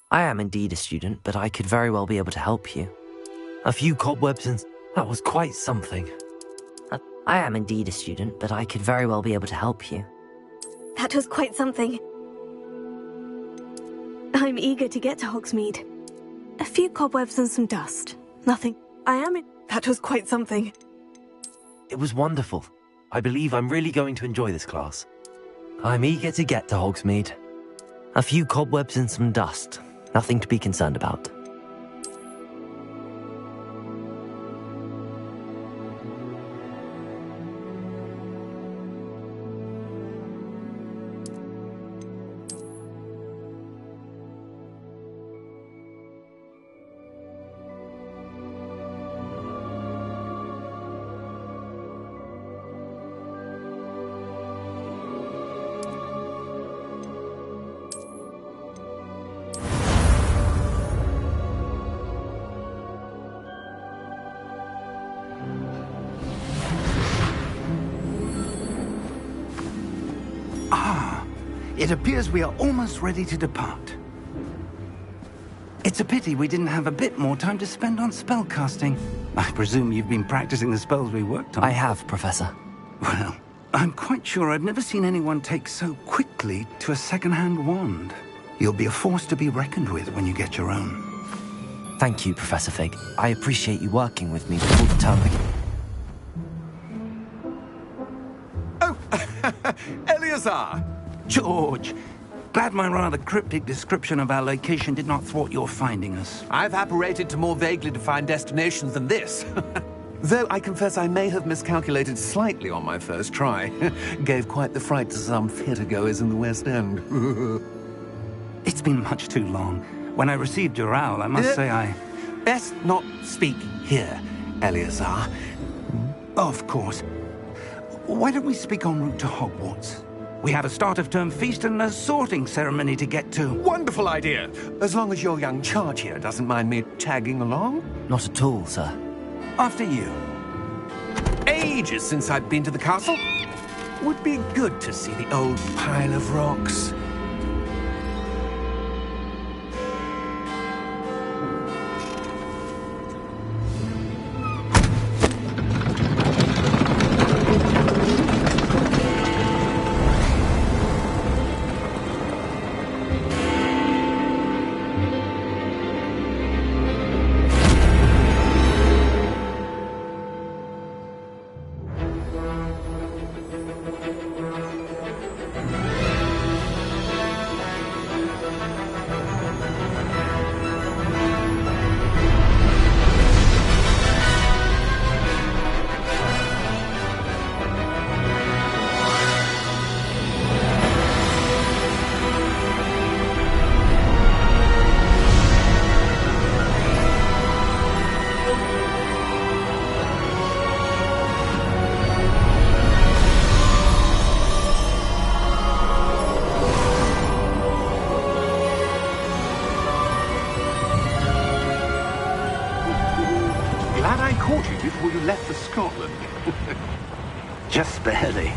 I am indeed a student, but I could very well be able to help you. A few cobwebs and... That was quite something. I am indeed a student, but I could very well be able to help you. That was quite something. I'm eager to get to Hogsmeade. A few cobwebs and some dust. Nothing. That was quite something. It was wonderful. I believe I'm really going to enjoy this class. I'm eager to get to Hogsmeade. A few cobwebs and some dust. Nothing to be concerned about. It appears we are almost ready to depart. It's a pity we didn't have a bit more time to spend on spellcasting. I presume you've been practicing the spells we worked on. I have, Professor. Well, I'm quite sure I've never seen anyone take so quickly to a second-hand wand. You'll be a force to be reckoned with when you get your own. Thank you, Professor Fig. I appreciate you working with me before the term begins. Oh, Eleazar! George, glad my rather cryptic description of our location did not thwart your finding us. I've apparated to more vaguely defined destinations than this. Though I confess I may have miscalculated slightly on my first try. Gave quite the fright to some theatre-goers in the West End. It's been much too long. When I received your owl, I must say I... Best not speak here, Eleazar. Of course. Why don't we speak en route to Hogwarts? We have a start-of-term feast and a sorting ceremony to get to. Wonderful idea! As long as your young charge here doesn't mind me tagging along. Not at all, sir. After you. Ages since I've been to the castle. Would be good to see the old pile of rocks. Before you left for Scotland. Just barely.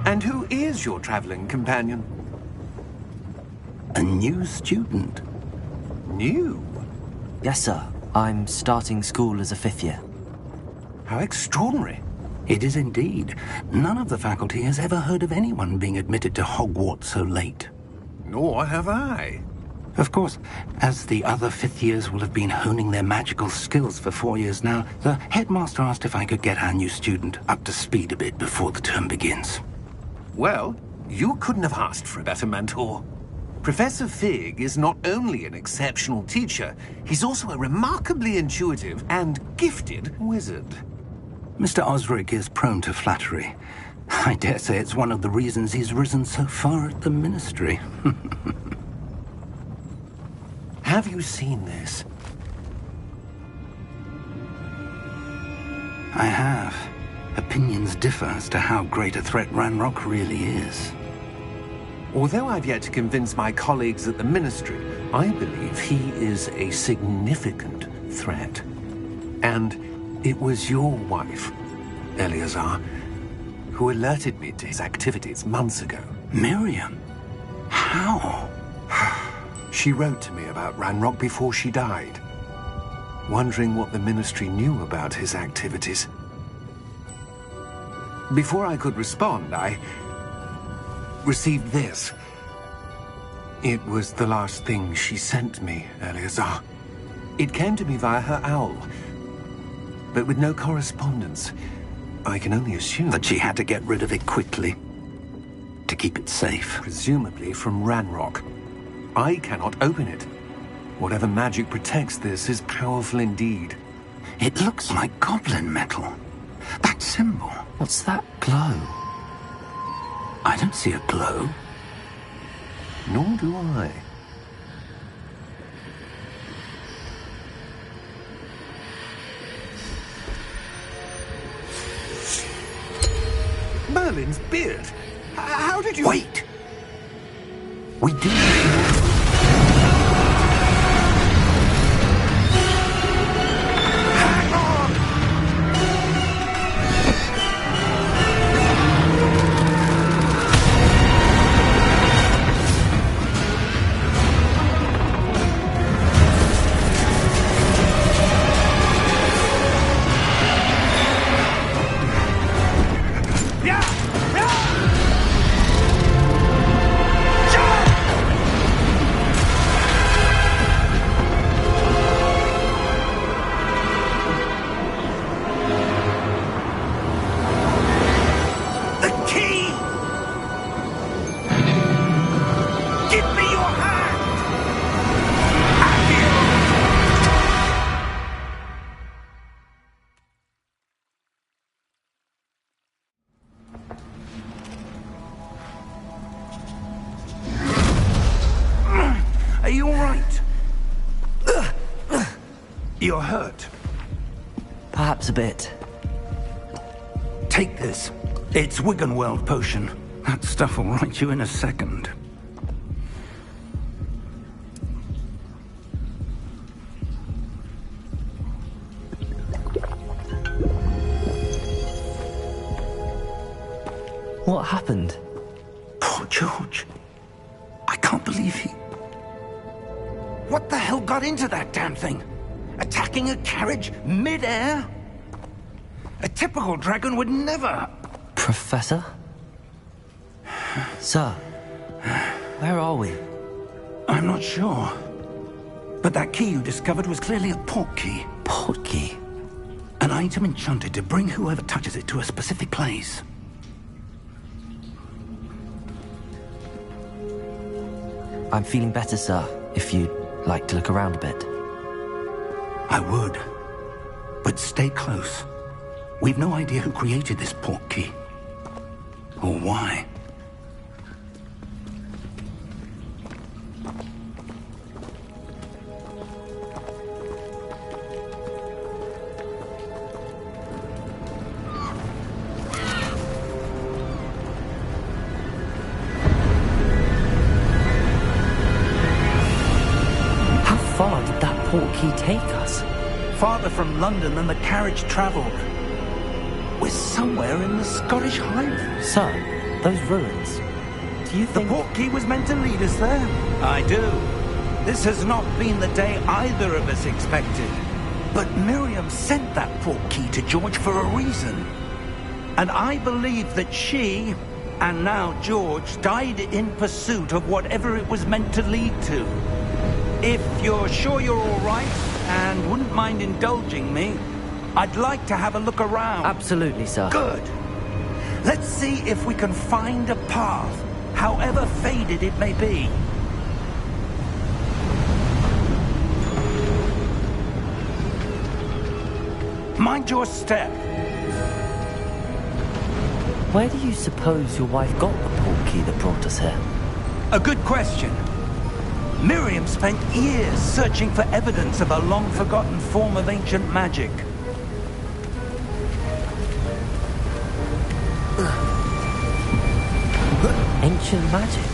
And who is your traveling companion? A new student. New? Yes, sir. I'm starting school as a 5th year. How extraordinary. It is indeed. None of the faculty has ever heard of anyone being admitted to Hogwarts so late. Nor have I. Of course, as the other 5th years will have been honing their magical skills for 4 years now, the headmaster asked if I could get our new student up to speed a bit before the term begins. Well, you couldn't have asked for a better mentor. Professor Fig is not only an exceptional teacher, he's also a remarkably intuitive and gifted wizard. Mr. Osric is prone to flattery. I dare say it's one of the reasons he's risen so far at the Ministry. Have you seen this? I have. Opinions differ as to how great a threat Ranrock really is. Although I've yet to convince my colleagues at the Ministry, I believe he is a significant threat. And it was your wife, Eleazar, who alerted me to his activities months ago. Miriam? How? She wrote to me about Ranrock before she died, wondering what the Ministry knew about his activities. Before I could respond, I received this. It was the last thing she sent me, Eleazar. It came to me via her owl, but with no correspondence. I can only assume That she had to get rid of it quickly to keep it safe. presumably from Ranrock. I cannot open it. Whatever magic protects this is powerful indeed. It looks like goblin metal. That symbol. What's that glow? I don't see a glow. Nor do I. Merlin's beard? How did you... Wait! We do... Hang on! Are you all right? You're hurt. Perhaps a bit. Take this. It's Wiggenweld potion. That stuff will right you in a second. What happened? Poor George. I can't believe he... What the hell got into that damn thing? Attacking a carriage mid-air? A typical dragon would never... Professor? Sir, where are we? I'm not sure. But that key you discovered was clearly a port key. Port key? An item enchanted to bring whoever touches it to a specific place. I'm feeling better, sir, if you'd like to look around a bit. I would. But stay close. We've no idea who created this port key. Or why. How far did that port key take us? Farther from London than the carriage travelled. We're somewhere in the Scottish Highlands. Sir, those ruins. Do you The think... port key was meant to lead us there. I do. This has not been the day either of us expected. But Miriam sent that port key to George for a reason. And I believe that she, and now George, died in pursuit of whatever it was meant to lead to. If you're sure you're all right, and wouldn't mind indulging me, I'd like to have a look around. Absolutely, sir. Good. Let's see if we can find a path, however faded it may be. Mind your step. Where do you suppose your wife got the port key that brought us here? A good question. Miriam spent years searching for evidence of a long-forgotten form of ancient magic. Ancient magic?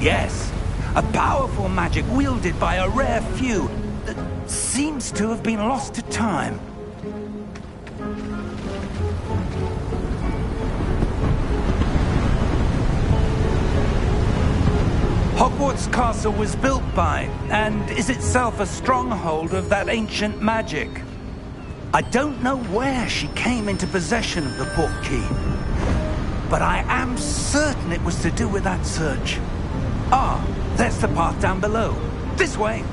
Yes, a powerful magic wielded by a rare few that seems to have been lost to time. Hogwarts Castle was built by, and is itself a stronghold of that ancient magic. I don't know where she came into possession of the portkey, but I am certain it was to do with that search. Ah, there's the path down below. This way.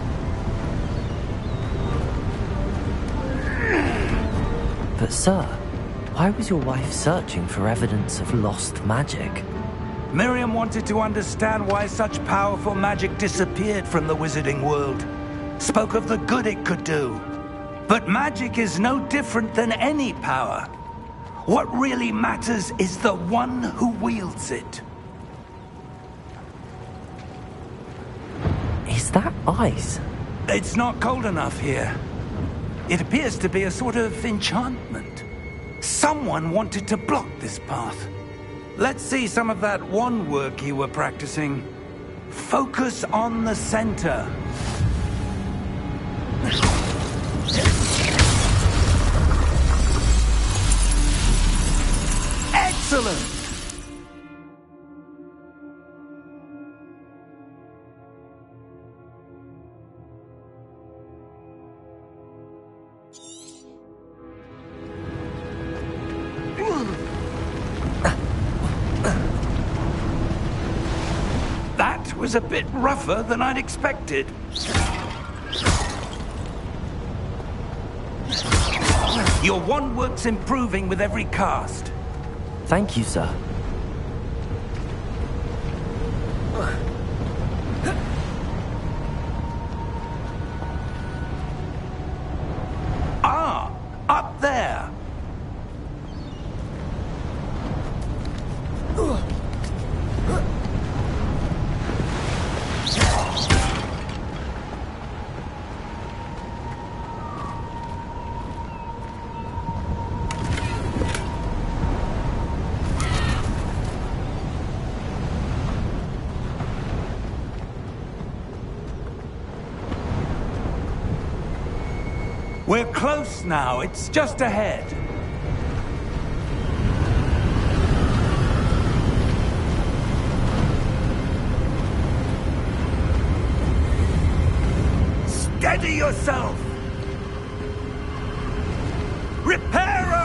But sir, why was your wife searching for evidence of lost magic? Miriam wanted to understand why such powerful magic disappeared from the wizarding world. Spoke of the good it could do. But magic is no different than any power. What really matters is the one who wields it. Is that ice? It's not cold enough here. It appears to be a sort of enchantment. Someone wanted to block this path. Let's see some of that wand work you were practicing. Focus on the center. Excellent! That was a bit rougher than I'd expected. Your wand work's improving with every cast. Thank you, sir. Ah, up there. We're close now. It's just ahead. Steady yourself! Reparo!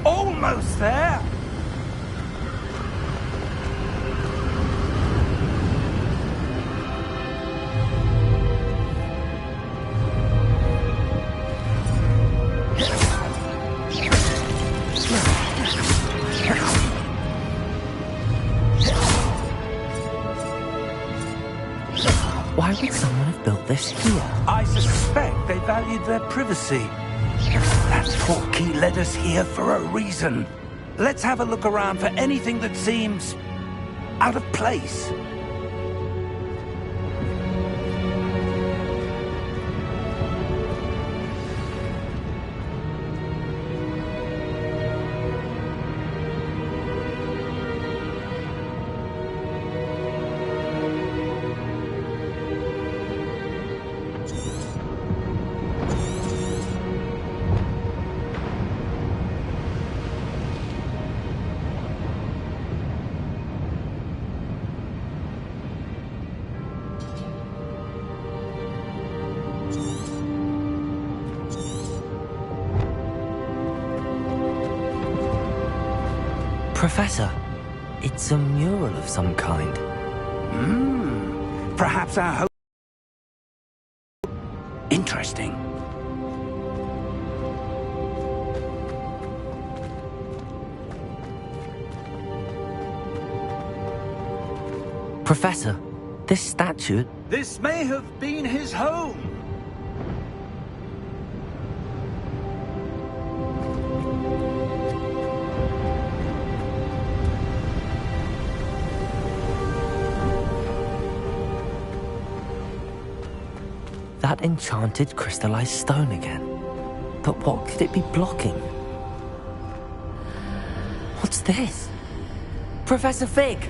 Almost there! Why would someone have built this here? I suspect they valued their privacy. That portkey led us here for a reason. Let's have a look around for anything that seems out of place. Professor, it's a mural of some kind. Perhaps our hope... Interesting. Professor, this statue... This may have been his home. That enchanted crystallized stone again. But what could it be blocking? What's this? Professor Fig!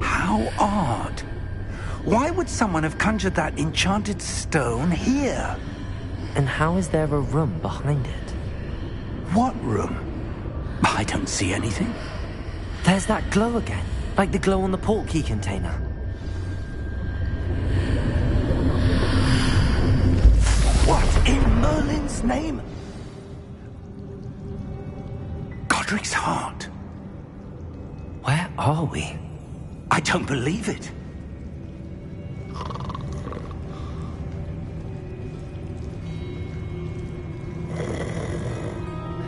How odd. Why would someone have conjured that enchanted stone here? And how is there a room behind it? What room? I don't see anything. There's that glow again, like the glow on the portkey container. What in Merlin's name? Godric's heart. Where are we? I don't believe it.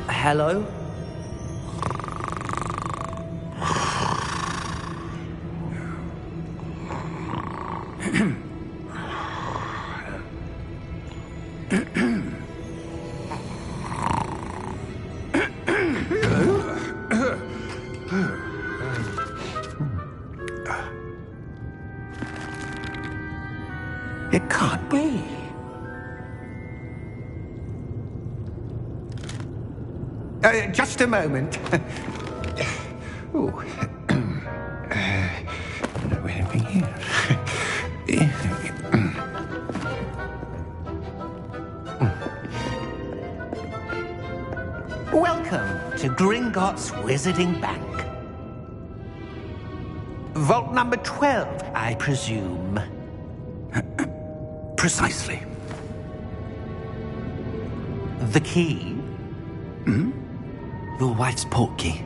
Hello? It can't be. Just a moment. Oh. Where are we here? Welcome to Gringotts Wizarding Bank. Vault number 12, I presume. Precisely. The key? Your wife's portkey.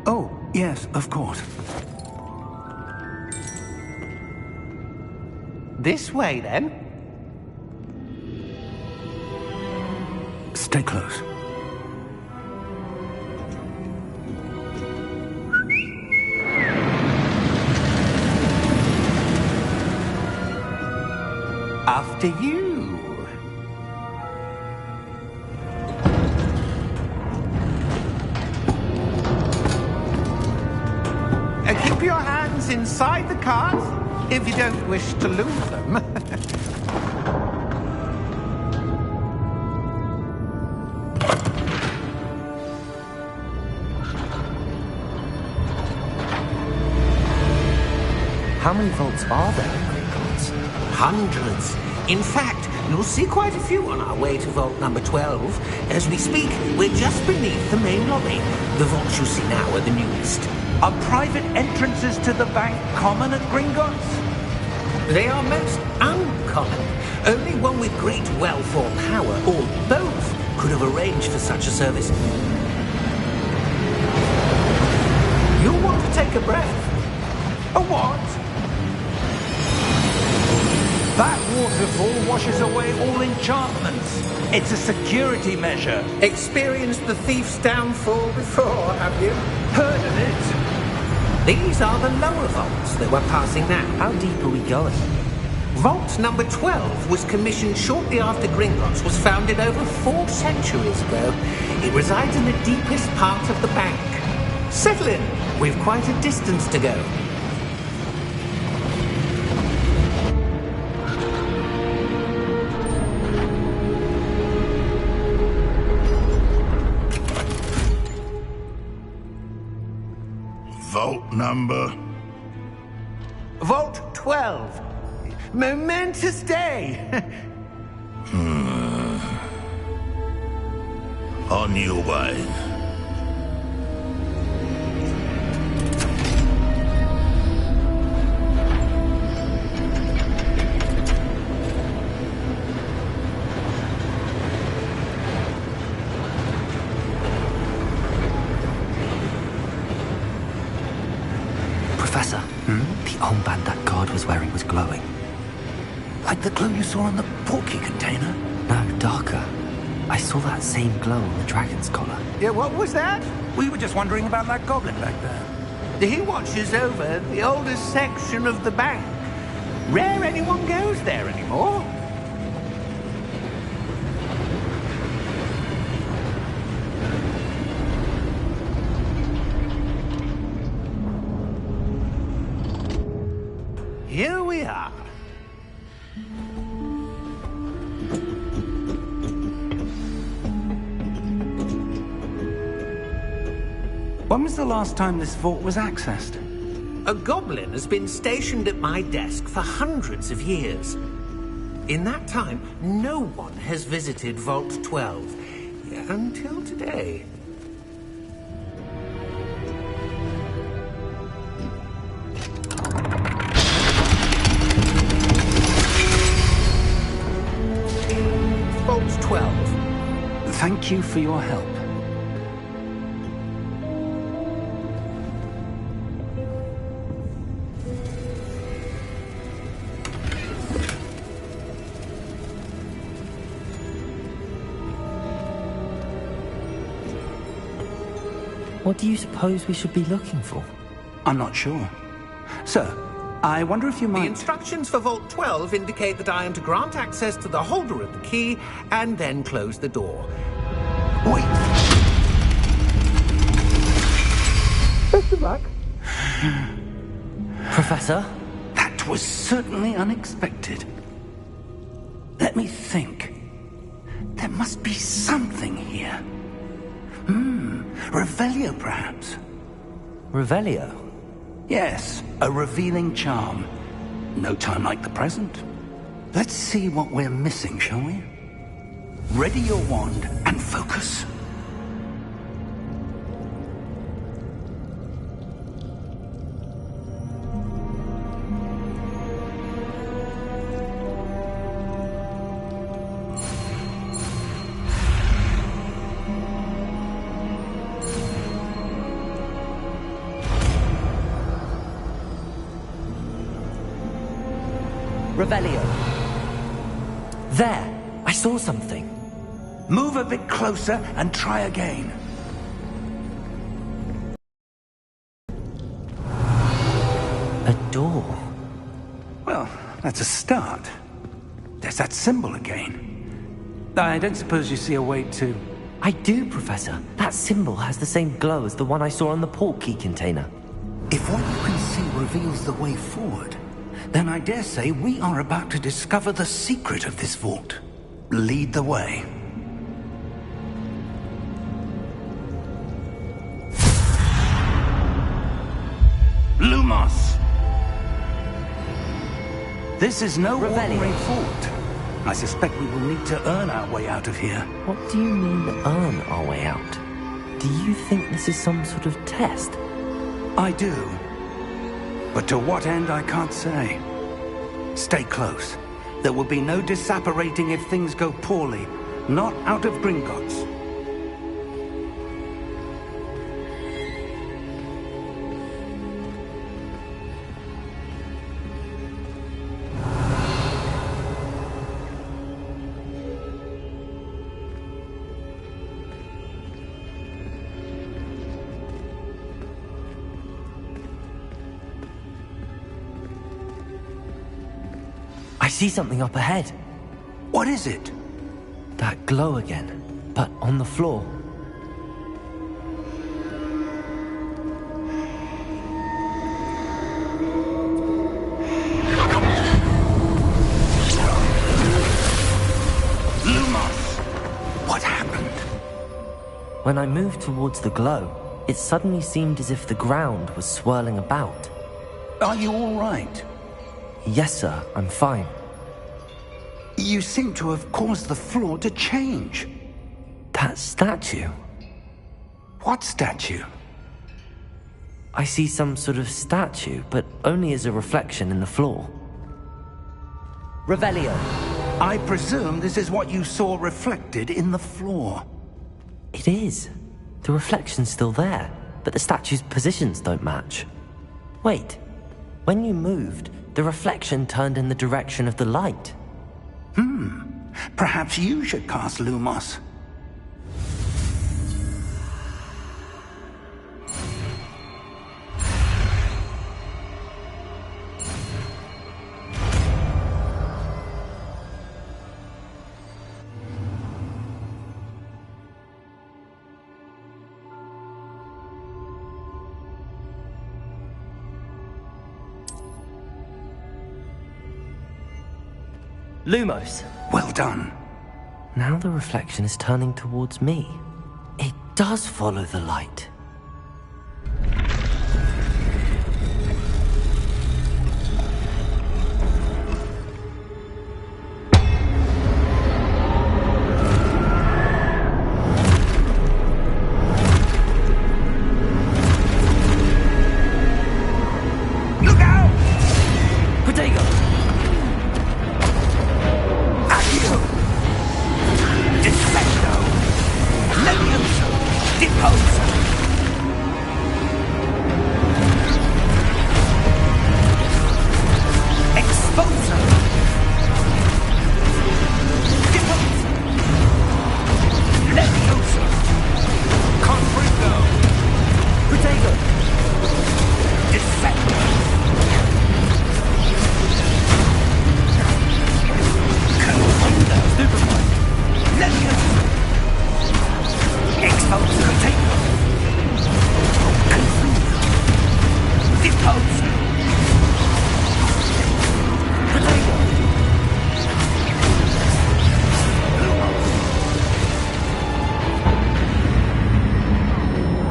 Oh, yes, of course. This way, then. Stay close. After you. Keep your hands inside the cart if you don't wish to lose them. How many vaults are there in Gringotts? Hundreds. In fact, you'll see quite a few on our way to vault number 12. As we speak, we're just beneath the main lobby. The vaults you see now are the newest. Are private entrances to the bank common at Gringotts? They are most uncommon. Only one with great wealth or power, or both, could have arranged for such a service. You'll want to take a breath. A what? That waterfall washes away all enchantments. It's a security measure. Experienced the thief's downfall before, have you? Heard of it? These are the lower vaults that we're passing now. How deep are we going? Vault number 12 was commissioned shortly after Gringotts was founded over 4 centuries ago. It resides in the deepest part of the bank. Settle in. We've quite a distance to go. Vault number? Vault 12. Momentous day. On your way. Professor, the armband that guard was wearing was glowing. Like the glow you saw on the portkey container? No, darker. I saw that same glow on the dragon's collar. Yeah, what was that? We were just wondering about that goblin back there. He watches over the oldest section of the bank. Rare anyone goes there anymore. here we are. When was the last time this vault was accessed? A goblin has been stationed at my desk for hundreds of years. In that time, no one has visited Vault 12. Until today. Vault 12. Thank you for your help. What do you suppose we should be looking for? I'm not sure. Sir, I wonder if you The might... instructions for Vault 12 indicate that I am to grant access to the holder of the key and then close the door. Wait! Best of luck. Professor? That was certainly unexpected. Let me think. There must be something here. Revelio, perhaps? Revelio? Yes, a revealing charm. No time like the present. Let's see what we're missing, shall we? Ready your wand and focus. Revelio. There! I saw something. Move a bit closer and try again. A door. Well, that's a start. There's that symbol again. I don't suppose you see a way to... I do, Professor. That symbol has the same glow as the one I saw on the port key container. If what you can see reveals the way forward, then I dare say we are about to discover the secret of this vault. Lead the way. Lumos! This is no ordinary vault. I suspect we will need to earn our way out of here. What do you mean, earn our way out? Do you think this is some sort of test? I do. But to what end, I can't say. Stay close. There will be no disapparating if things go poorly. Not out of Gringotts. I see something up ahead. What is it? That glow again, but on the floor. Lumos! What happened? When I moved towards the glow, it suddenly seemed as if the ground was swirling about. Are you all right? Yes, sir, I'm fine. You seem to have caused the floor to change. That statue. What statue? I see some sort of statue, but only as a reflection in the floor. Revelio. I presume this is what you saw reflected in the floor. It is. The reflection's still there, but the statue's positions don't match. Wait. When you moved, the reflection turned in the direction of the light. Perhaps you should cast Lumos. Lumos. Well done. Now the reflection is turning towards me. It does follow the light. Look out! Protego! Accio! Defendo! Levioso! Deposo! Exposo! Deposo! Levioso! Confringo! Protego! Defendo! Confringo! Stupefy! Levioso! Exposo! Protego! Confringo! Deposo! Protego!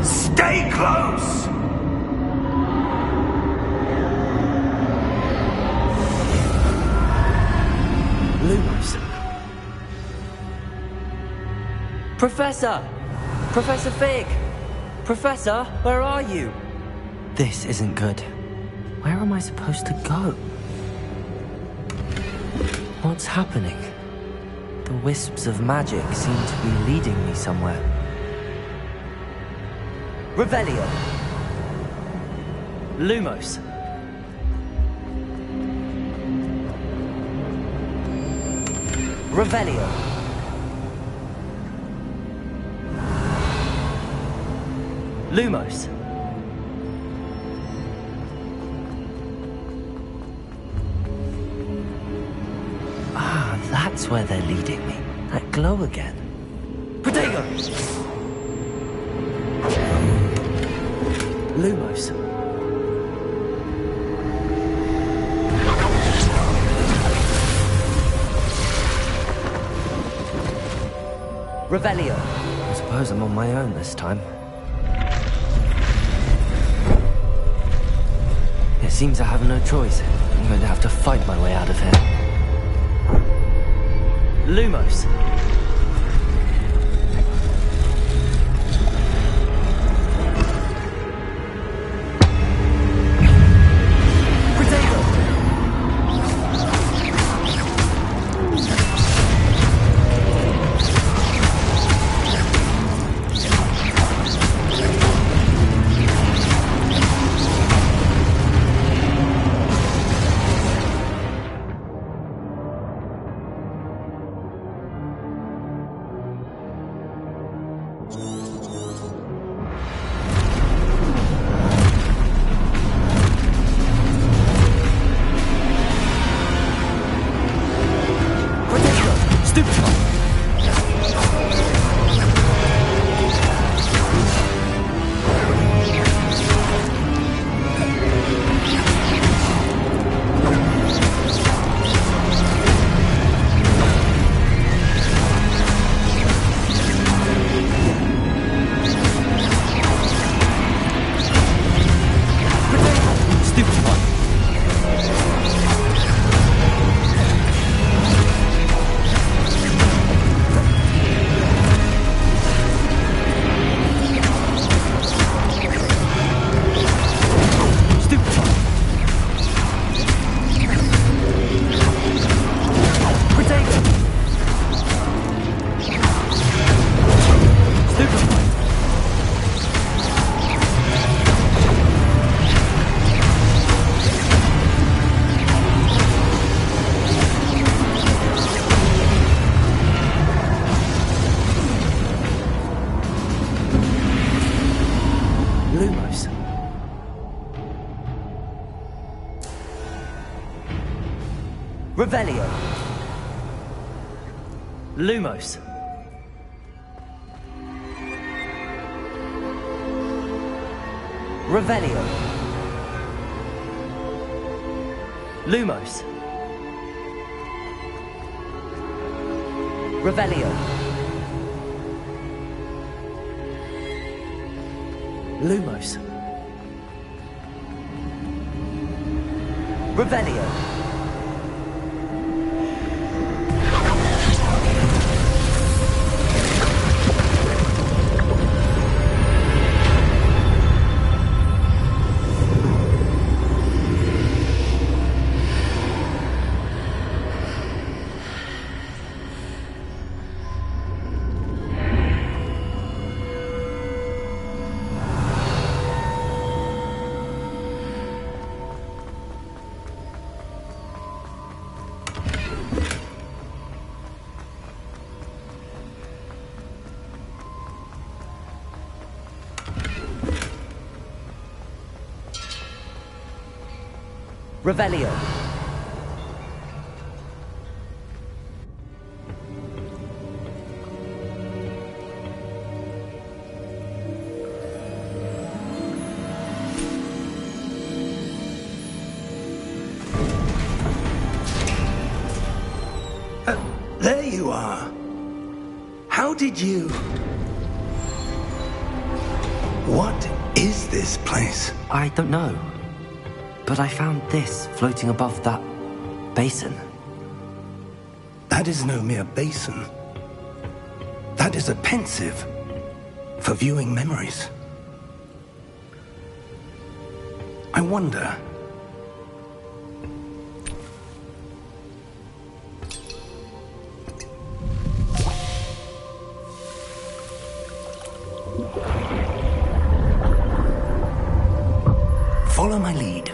Stay close! Lumos. Professor! Professor Fig! Professor, where are you? This isn't good. Where am I supposed to go? What's happening? The wisps of magic seem to be leading me somewhere. Revelio! Lumos. Revelio. Lumos. Ah, that's where they're leading me. That glow again. Protego! Lumos. Revelio. I suppose I'm on my own this time. It seems I have no choice. I'm going to have to fight my way out of here. Lumos. Protego. Revelio. Lumos. Revelio. Lumos. Revelio. Lumos. Revelio. Revelio. There you are. How did you... What is this place? I don't know. But I found this floating above that basin. That is no mere basin. That is a pensive for viewing memories. I wonder... Follow my lead.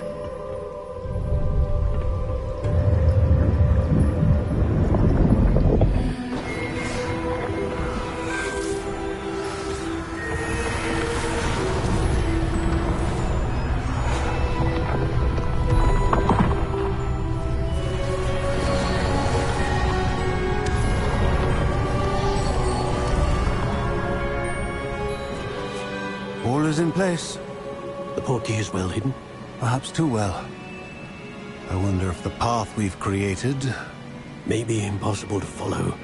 All is in place. The portkey is well hidden. Perhaps too well. I wonder if the path we've created... May be impossible to follow.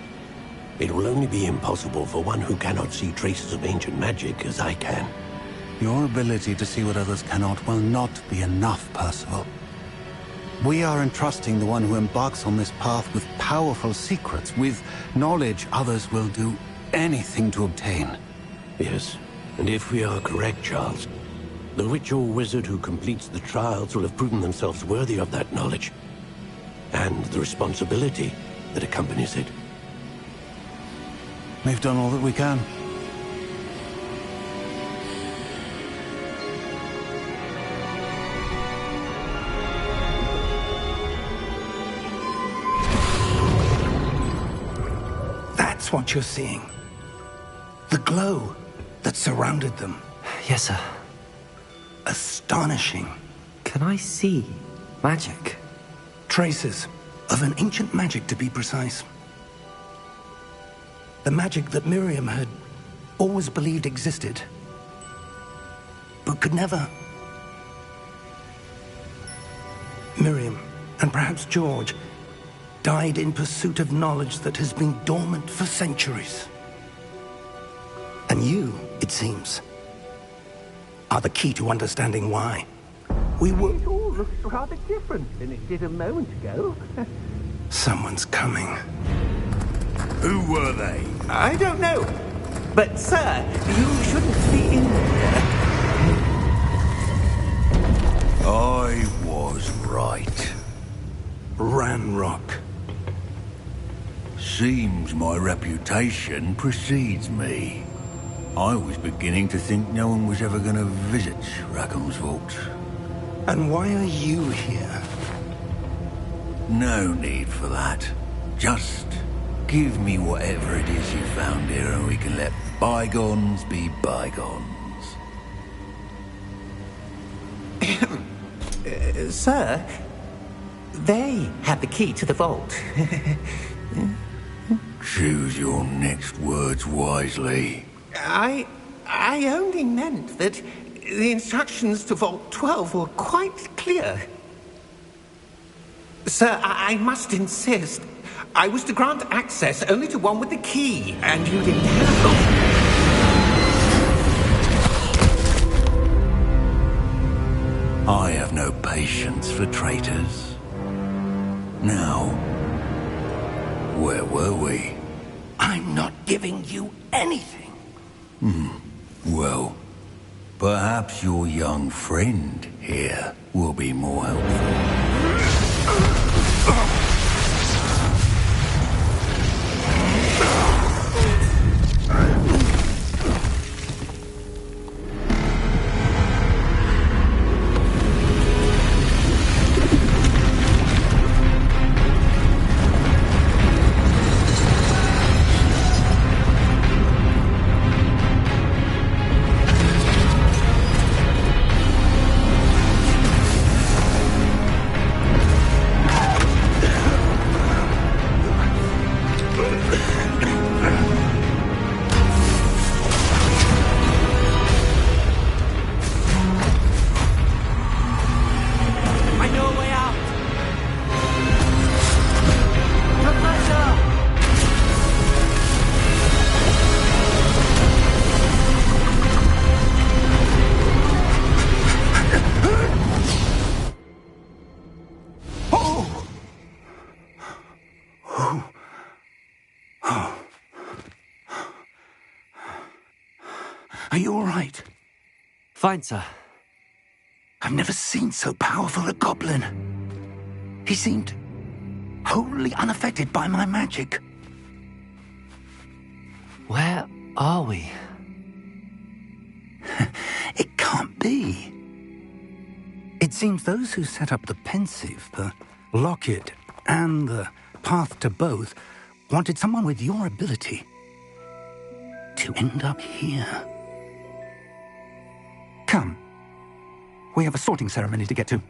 It will only be impossible for one who cannot see traces of ancient magic as I can. Your ability to see what others cannot will not be enough, Percival. We are entrusting the one who embarks on this path with powerful secrets, with knowledge others will do anything to obtain. Yes, and if we are correct, Charles, the witch or wizard who completes the trials will have proven themselves worthy of that knowledge, and the responsibility that accompanies it. We've done all that we can. That's what you're seeing. The glow that surrounded them. Yes, sir. Astonishing. Can I see magic? Traces of an ancient magic, to be precise. The magic that Miriam had always believed existed, but could never. Miriam, and perhaps George, died in pursuit of knowledge that has been dormant for centuries. And you, it seems, are the key to understanding why. It all looks rather different than it did a moment ago. Someone's coming. Who were they? I don't know. But, sir, you shouldn't be in here. I was right. Ranrock. Seems my reputation precedes me. I was beginning to think no one was ever going to visit Rackham's vault. And why are you here? No need for that. Just give me whatever it is you found here and we can let bygones be bygones. Sir, they have the key to the vault. Choose your next words wisely. I only meant that the instructions to Vault 12 were quite clear. Sir, I must insist. I was to grant access only to one with the key, and you didn't have I have no patience for traitors. Now, where were we? I'm not giving you anything. Well, perhaps your young friend here will be more helpful. Are you all right? Fine, sir. I've never seen so powerful a goblin. He seemed wholly unaffected by my magic. Where are we? It can't be. It seems those who set up the pensive, the locket, and the path to both wanted someone with your ability to end up here. Come. We have a sorting ceremony to get to.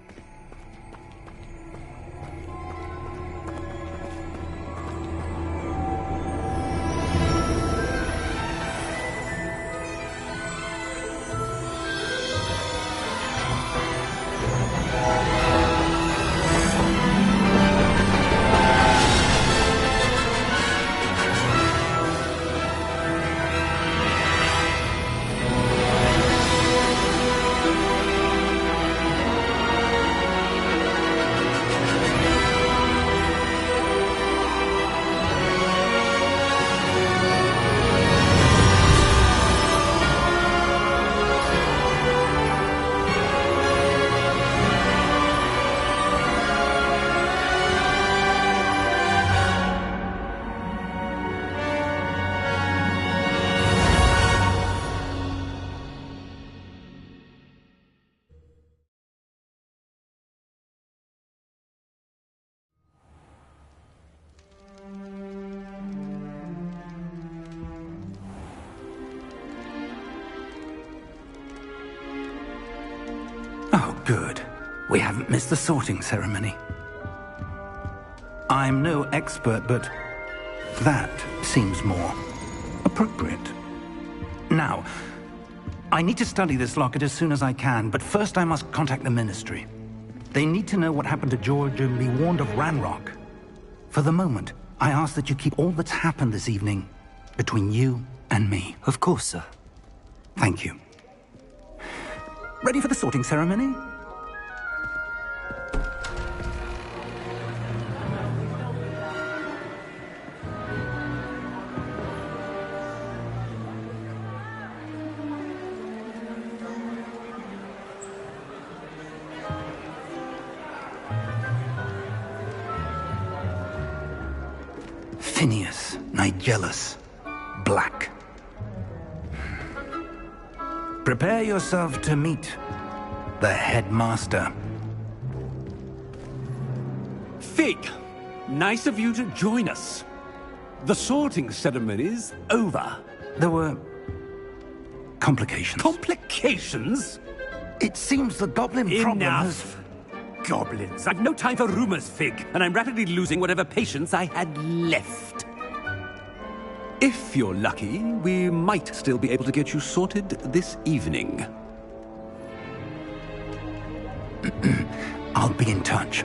Oh, good. We haven't missed the sorting ceremony. I'm no expert, but that seems more appropriate. Now, I need to study this locket as soon as I can, but first I must contact the Ministry. They need to know what happened to George and be warned of Ranrock. For the moment, I ask that you keep all that's happened this evening between you and me. Of course, sir. Thank you. Ready for the sorting ceremony? Phineas, Nigellus, Black. Prepare yourself to meet the headmaster. Fig, nice of you to join us. The sorting ceremony's over. There were complications. Complications? It seems the goblin problem has... Enough. Goblins. I've no time for rumors, Fig, and I'm rapidly losing whatever patience I had left. If you're lucky, we might still be able to get you sorted this evening. I'll be in touch.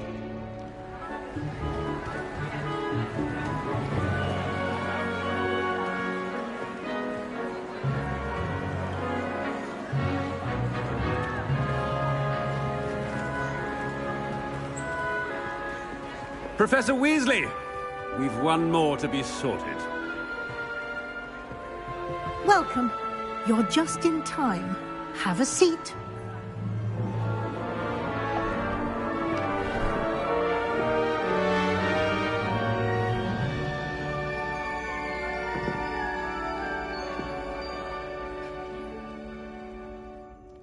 Professor Weasley! We've one more to be sorted. Welcome. You're just in time. Have a seat.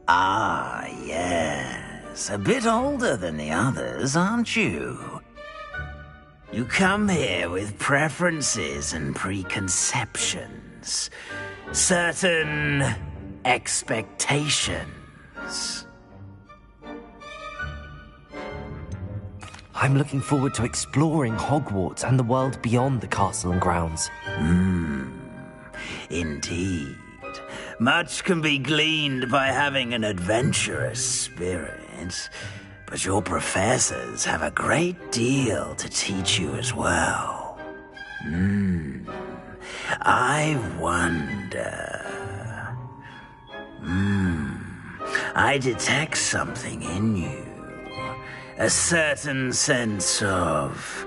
Ah, yes. A bit older than the others, aren't you? You come here with preferences and preconceptions. Certain expectations. I'm looking forward to exploring Hogwarts and the world beyond the castle and grounds. Indeed. Much can be gleaned by having an adventurous spirit, but your professors have a great deal to teach you as well. I wonder... I detect something in you. A certain sense of...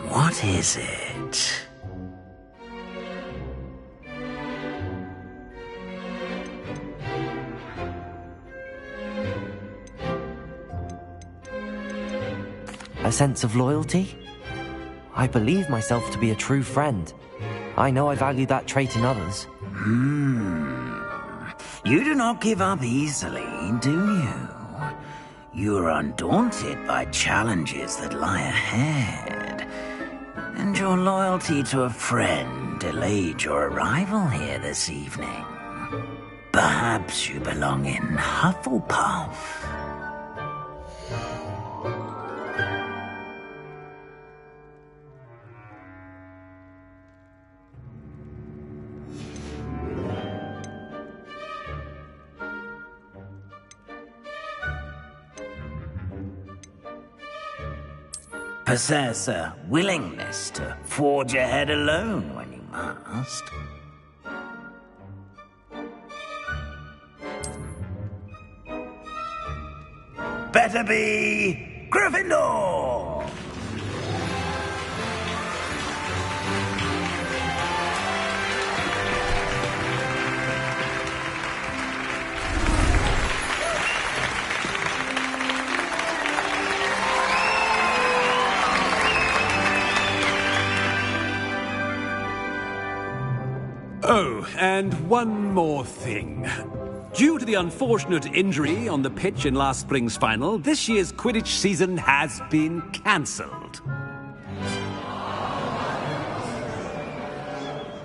what is it? A sense of loyalty? I believe myself to be a true friend. I know I value that trait in others. You do not give up easily, do you? You are undaunted by challenges that lie ahead. And your loyalty to a friend delayed your arrival here this evening. Perhaps you belong in Hufflepuff. Possess a willingness to forge ahead alone when you must. Better be Gryffindor! Oh, and one more thing. Due to the unfortunate injury on the pitch in last spring's final, this year's Quidditch season has been cancelled.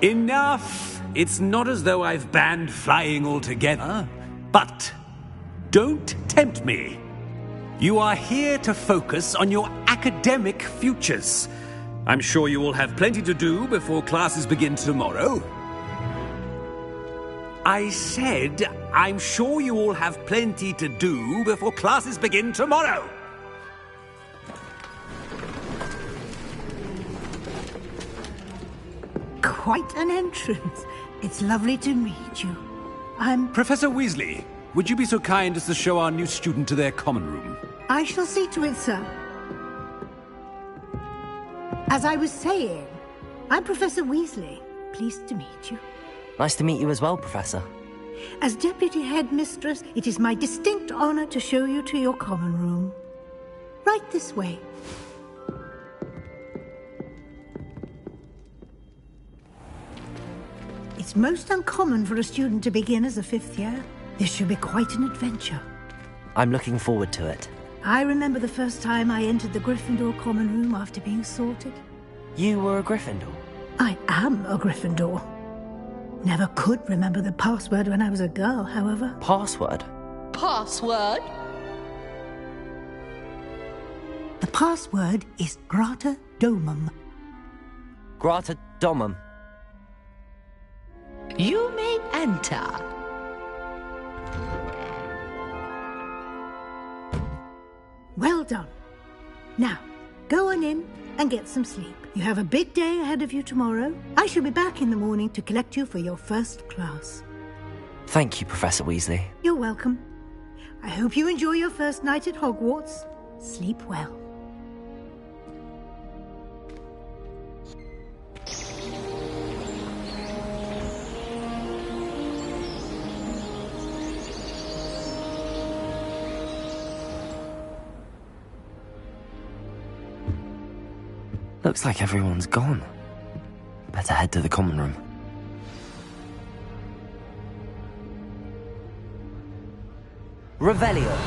Enough! It's not as though I've banned flying altogether. But don't tempt me. You are here to focus on your academic futures. I'm sure you will have plenty to do before classes begin tomorrow. I said, I'm sure you all have plenty to do before classes begin tomorrow. Quite an entrance. It's lovely to meet you. I'm... Professor Weasley, would you be so kind as to show our new student to their common room? I shall see to it, sir. As I was saying, I'm Professor Weasley. Pleased to meet you. Nice to meet you as well, Professor. As Deputy Headmistress, it is my distinct honor to show you to your common room. Right this way. It's most uncommon for a student to begin as a fifth year. This should be quite an adventure. I'm looking forward to it. I remember the first time I entered the Gryffindor common room after being sorted. You were a Gryffindor? I am a Gryffindor. Never could remember the password when I was a girl, however. Password? Password? The password is Grata Domum. Grata Domum. You may enter. Well done. Now, go on in and get some sleep. You have a big day ahead of you tomorrow. I shall be back in the morning to collect you for your first class. Thank you, Professor Weasley. You're welcome. I hope you enjoy your first night at Hogwarts. Sleep well. Looks like everyone's gone. Better head to the common room. Revelio.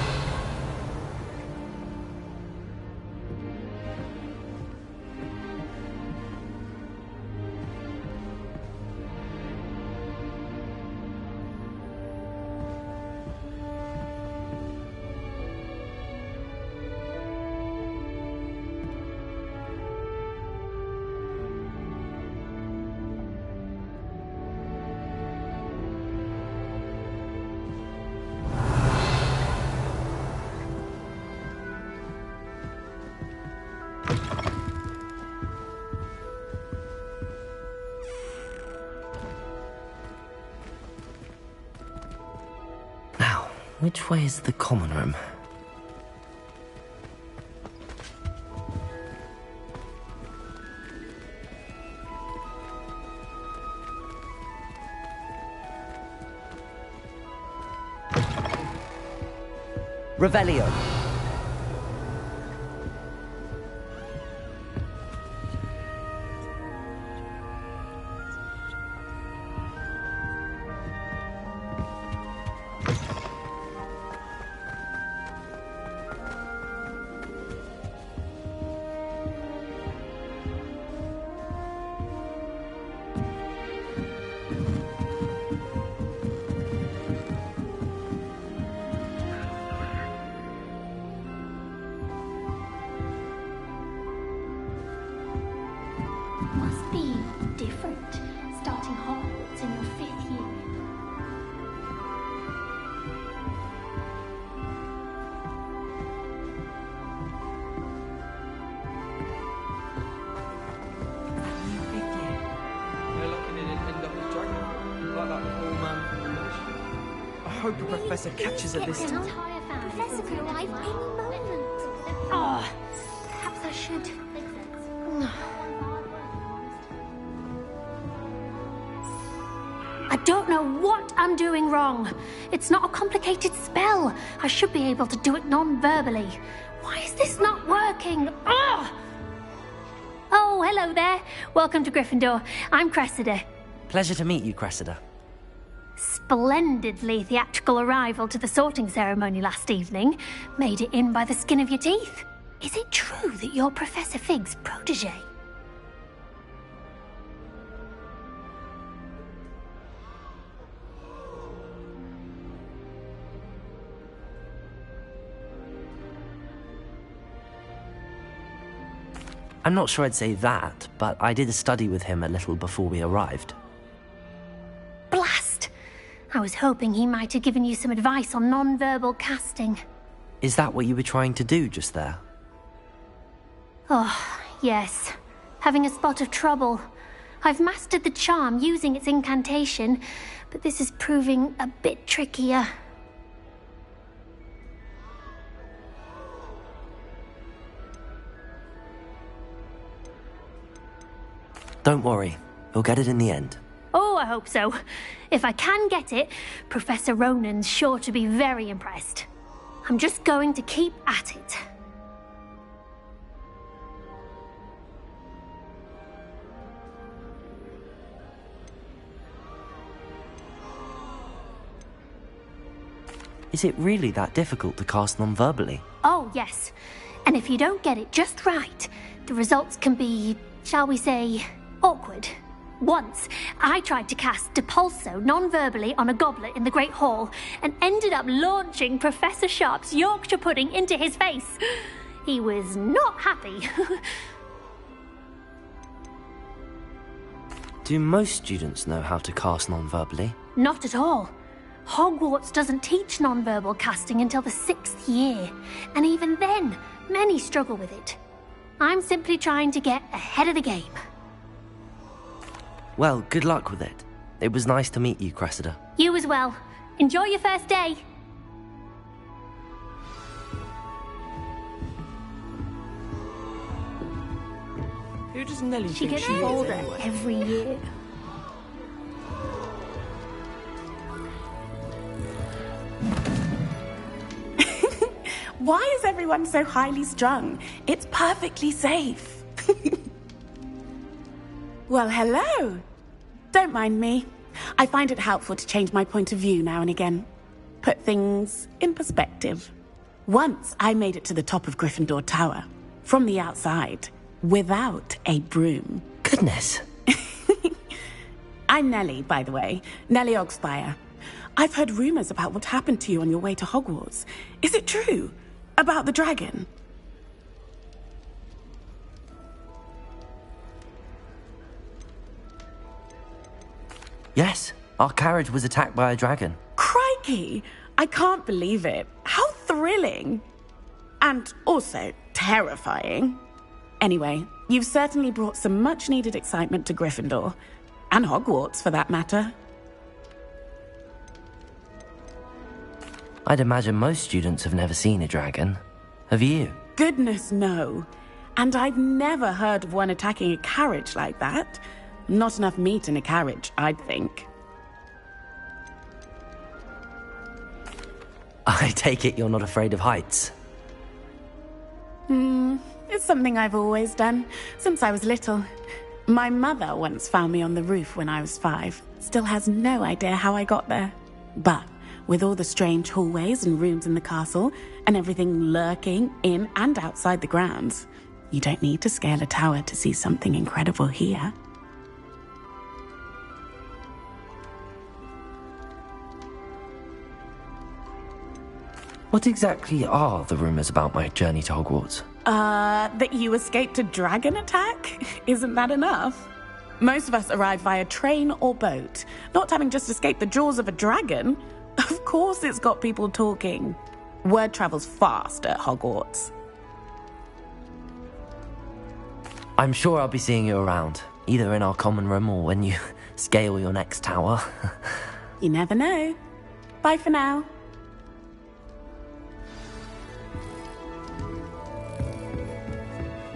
Which way is the common room? Revelio. Must be different, starting Hogwarts in your 5th year. No luck in it end up as dragon, like that poor man from the ministry. I hope a professor catches her this time. Professor could arrive any moment. Oh, perhaps I should. I don't know what I'm doing wrong. It's not a complicated spell. I should be able to do it non-verbally. Why is this not working? Ugh! Oh, hello there. Welcome to Gryffindor. I'm Cressida. Pleasure to meet you, Cressida. Splendidly theatrical arrival to the sorting ceremony last evening. Made it in by the skin of your teeth. Is it true that you're Professor Fig's protege? I'm not sure I'd say that, but I did study with him a little before we arrived. Blast! I was hoping he might have given you some advice on non-verbal casting. Is that what you were trying to do just there? Oh, yes. Having a spot of trouble. I've mastered the charm using its incantation, but this is proving a bit trickier. Don't worry, you'll get it in the end. Oh, I hope so. If I can get it, Professor Ronan's sure to be very impressed. I'm just going to keep at it. Is it really that difficult to cast non-verbally? Oh, yes. And if you don't get it just right, the results can be, shall we say, awkward. Once, I tried to cast Depulso non-verbally on a goblet in the Great Hall and ended up launching Professor Sharp's Yorkshire pudding into his face. He was not happy. Do most students know how to cast non-verbally? Not at all. Hogwarts doesn't teach non-verbal casting until the 6th year, and even then, many struggle with it. I'm simply trying to get ahead of the game. Well, good luck with it. It was nice to meet you, Cressida. You as well. Enjoy your first day. Who does Nellie She think gets she is older anyway? every year. Why is everyone so highly strung? It's perfectly safe. Well, hello. Don't mind me. I find it helpful to change my point of view now and again. Put things in perspective. Once I made it to the top of Gryffindor Tower, from the outside, without a broom. Goodness. I'm Nellie, by the way. Nellie Ogspire. I've heard rumors about what happened to you on your way to Hogwarts. Is it true? About the dragon? Yes, our carriage was attacked by a dragon. Crikey! I can't believe it. How thrilling! And also terrifying. Anyway, you've certainly brought some much-needed excitement to Gryffindor. And Hogwarts, for that matter. I'd imagine most students have never seen a dragon. Have you? Goodness, no. And I've never heard of one attacking a carriage like that. Not enough meat in a carriage, I'd think. I take it you're not afraid of heights. It's something I've always done, since I was little. My mother once found me on the roof when I was 5. Still has no idea how I got there. But with all the strange hallways and rooms in the castle, and everything lurking in and outside the grounds, you don't need to scale a tower to see something incredible here. What exactly are the rumors about my journey to Hogwarts? That you escaped a dragon attack? Isn't that enough? Most of us arrive via train or boat, not having just escaped the jaws of a dragon. Of course it's got people talking. Word travels fast at Hogwarts. I'm sure I'll be seeing you around, either in our common room or when you scale your next tower. You never know. Bye for now.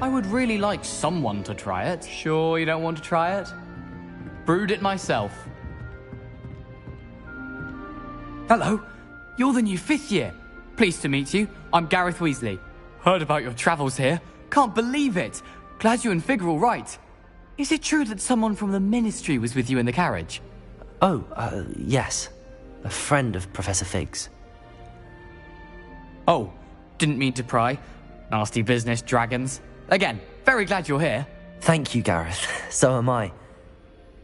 I would really like someone to try it. Sure you don't want to try it? Brewed it myself. Hello, you're the new 5th year. Pleased to meet you. I'm Gareth Weasley. Heard about your travels here. Can't believe it. Glad you and Fig are all right. Is it true that someone from the Ministry was with you in the carriage? Oh, yes. A friend of Professor Fig's. Oh, didn't mean to pry. Nasty business, dragons. Again, very glad you're here. Thank you, Gareth. So am I.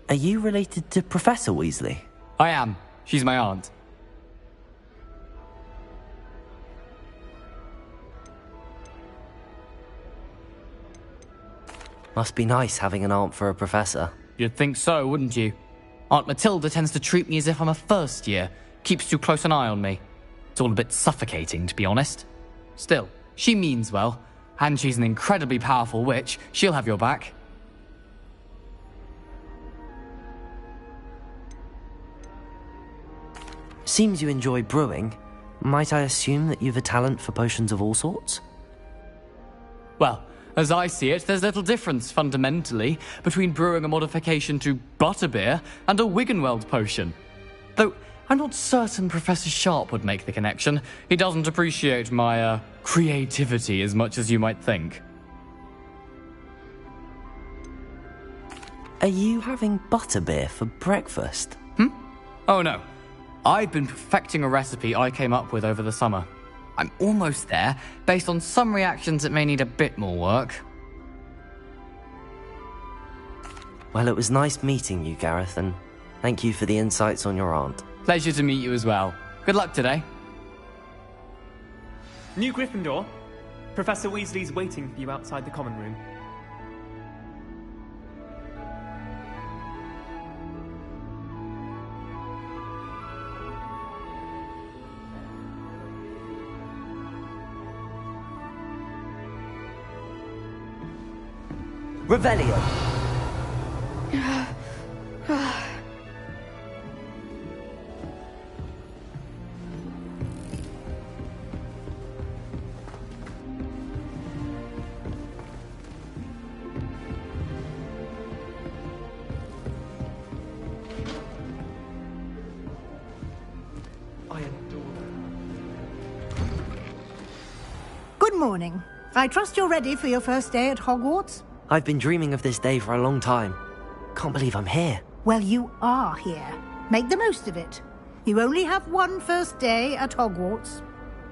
Are you related to Professor Weasley? I am. She's my aunt. Must be nice having an aunt for a professor. You'd think so, wouldn't you? Aunt Matilda tends to treat me as if I'm a first year. Keeps too close an eye on me. It's all a bit suffocating, to be honest. Still, she means well. And she's an incredibly powerful witch. She'll have your back. Seems you enjoy brewing. Might I assume that you've a talent for potions of all sorts? Well, as I see it, there's little difference, fundamentally, between brewing a modification to butterbeer and a Wiggenweld potion. Though, I'm not certain Professor Sharp would make the connection. He doesn't appreciate my, creativity as much as you might think. Are you having butterbeer for breakfast? Oh no. I've been perfecting a recipe I came up with over the summer. I'm almost there. Based on some reactions, it may need a bit more work. Well, it was nice meeting you, Gareth, and thank you for the insights on your aunt. Pleasure to meet you as well. Good luck today. New Gryffindor. Professor Weasley's waiting for you outside the common room. Revelio. Good morning. I trust you're ready for your first day at Hogwarts? I've been dreaming of this day for a long time. Can't believe I'm here. Well, you are here. Make the most of it. You only have one first day at Hogwarts.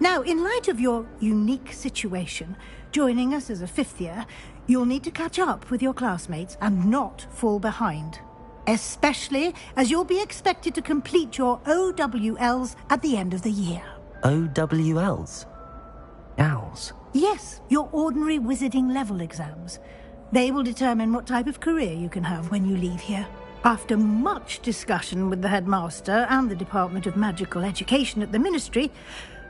Now, in light of your unique situation, joining us as a fifth year, you'll need to catch up with your classmates and not fall behind. Especially as you'll be expected to complete your OWLs at the end of the year. OWLs? Owls? Yes, your ordinary wizarding level exams. They will determine what type of career you can have when you leave here. After much discussion with the headmaster and the Department of Magical Education at the Ministry,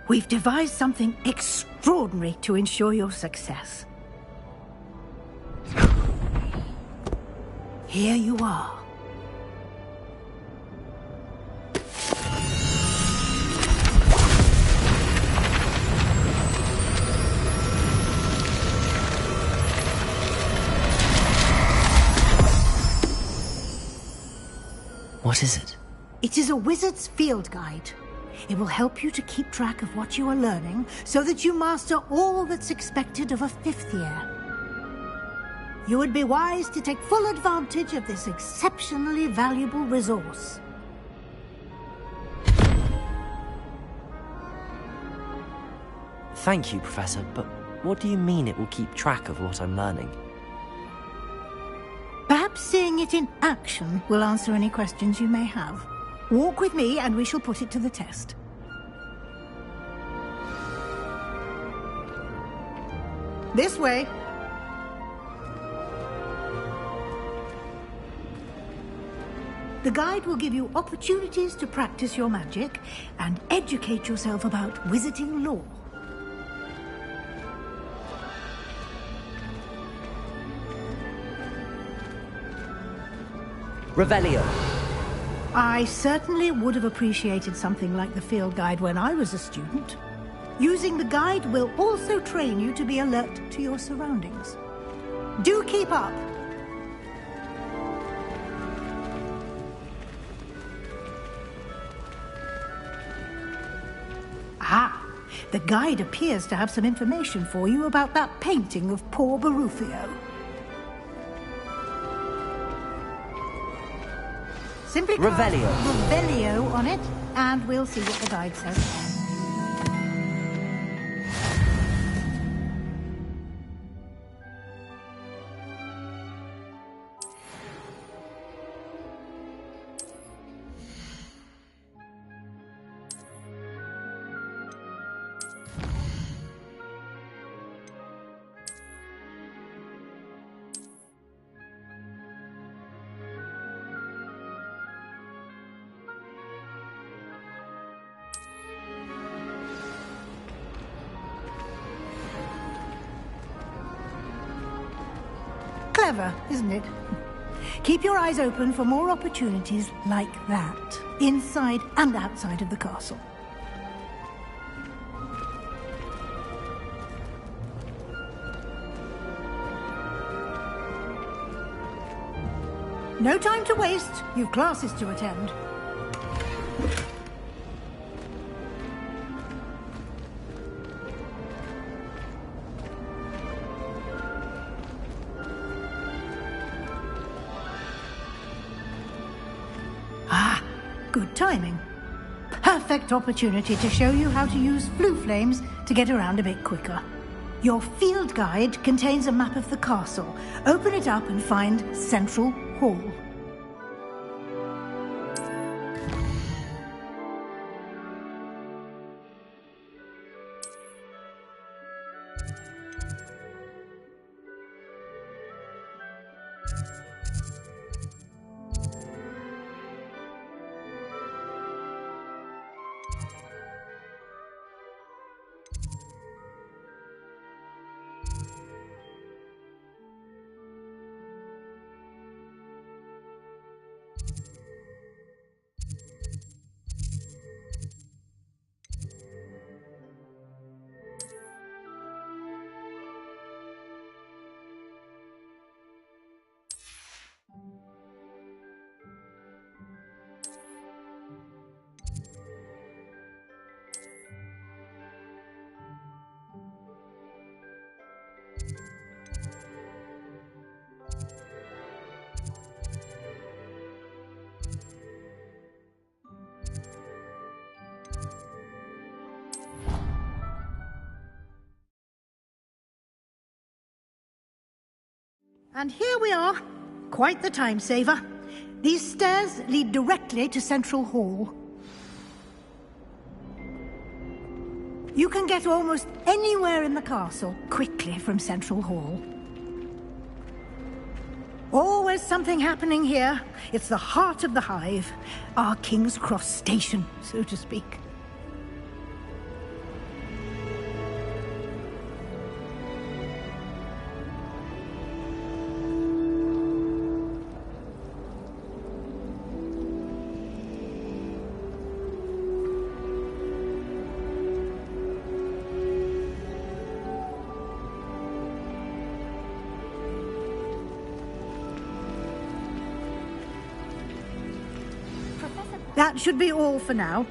we've devised something extraordinary to ensure your success. Here you are. What is it? It is a wizard's field guide. It will help you to keep track of what you are learning so that you master all that's expected of a fifth year. You would be wise to take full advantage of this exceptionally valuable resource. Thank you, Professor, but what do you mean it will keep track of what I'm learning? Perhaps seeing it in action will answer any questions you may have. Walk with me and we shall put it to the test. This way. The guide will give you opportunities to practice your magic and educate yourself about wizarding lore. Revelio. I certainly would have appreciated something like the field guide when I was a student. Using the guide will also train you to be alert to your surroundings. Do keep up! Ah, the guide appears to have some information for you about that painting of poor Barufio. Simply Revelio. Revelio on it, and we'll see what the guide says. Clever, isn't it? Keep your eyes open for more opportunities like that, inside and outside of the castle. No time to waste. You've classes to attend. Good timing. Perfect opportunity to show you how to use flue flames to get around a bit quicker. Your field guide contains a map of the castle. Open it up and find Central Hall. And here we are. Quite the time saver. These stairs lead directly to Central Hall. You can get almost anywhere in the castle quickly from Central Hall. Always something happening here. It's the heart of the Hive. Our King's Cross station, so to speak. That should be all for now.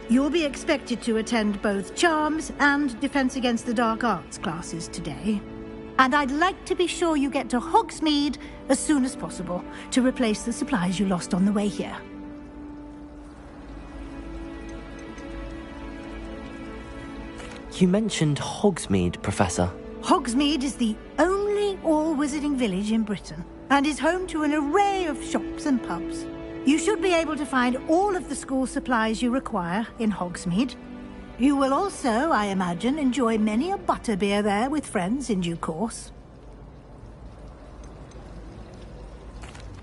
You'll be expected to attend both Charms and Defense Against the Dark Arts classes today. And I'd like to be sure you get to Hogsmeade as soon as possible to replace the supplies you lost on the way here. You mentioned Hogsmeade, Professor. Hogsmeade is the only all-wizarding village in Britain and is home to an array of shops and pubs. You should be able to find all of the school supplies you require in Hogsmeade. You will also, I imagine, enjoy many a butterbeer there with friends in due course.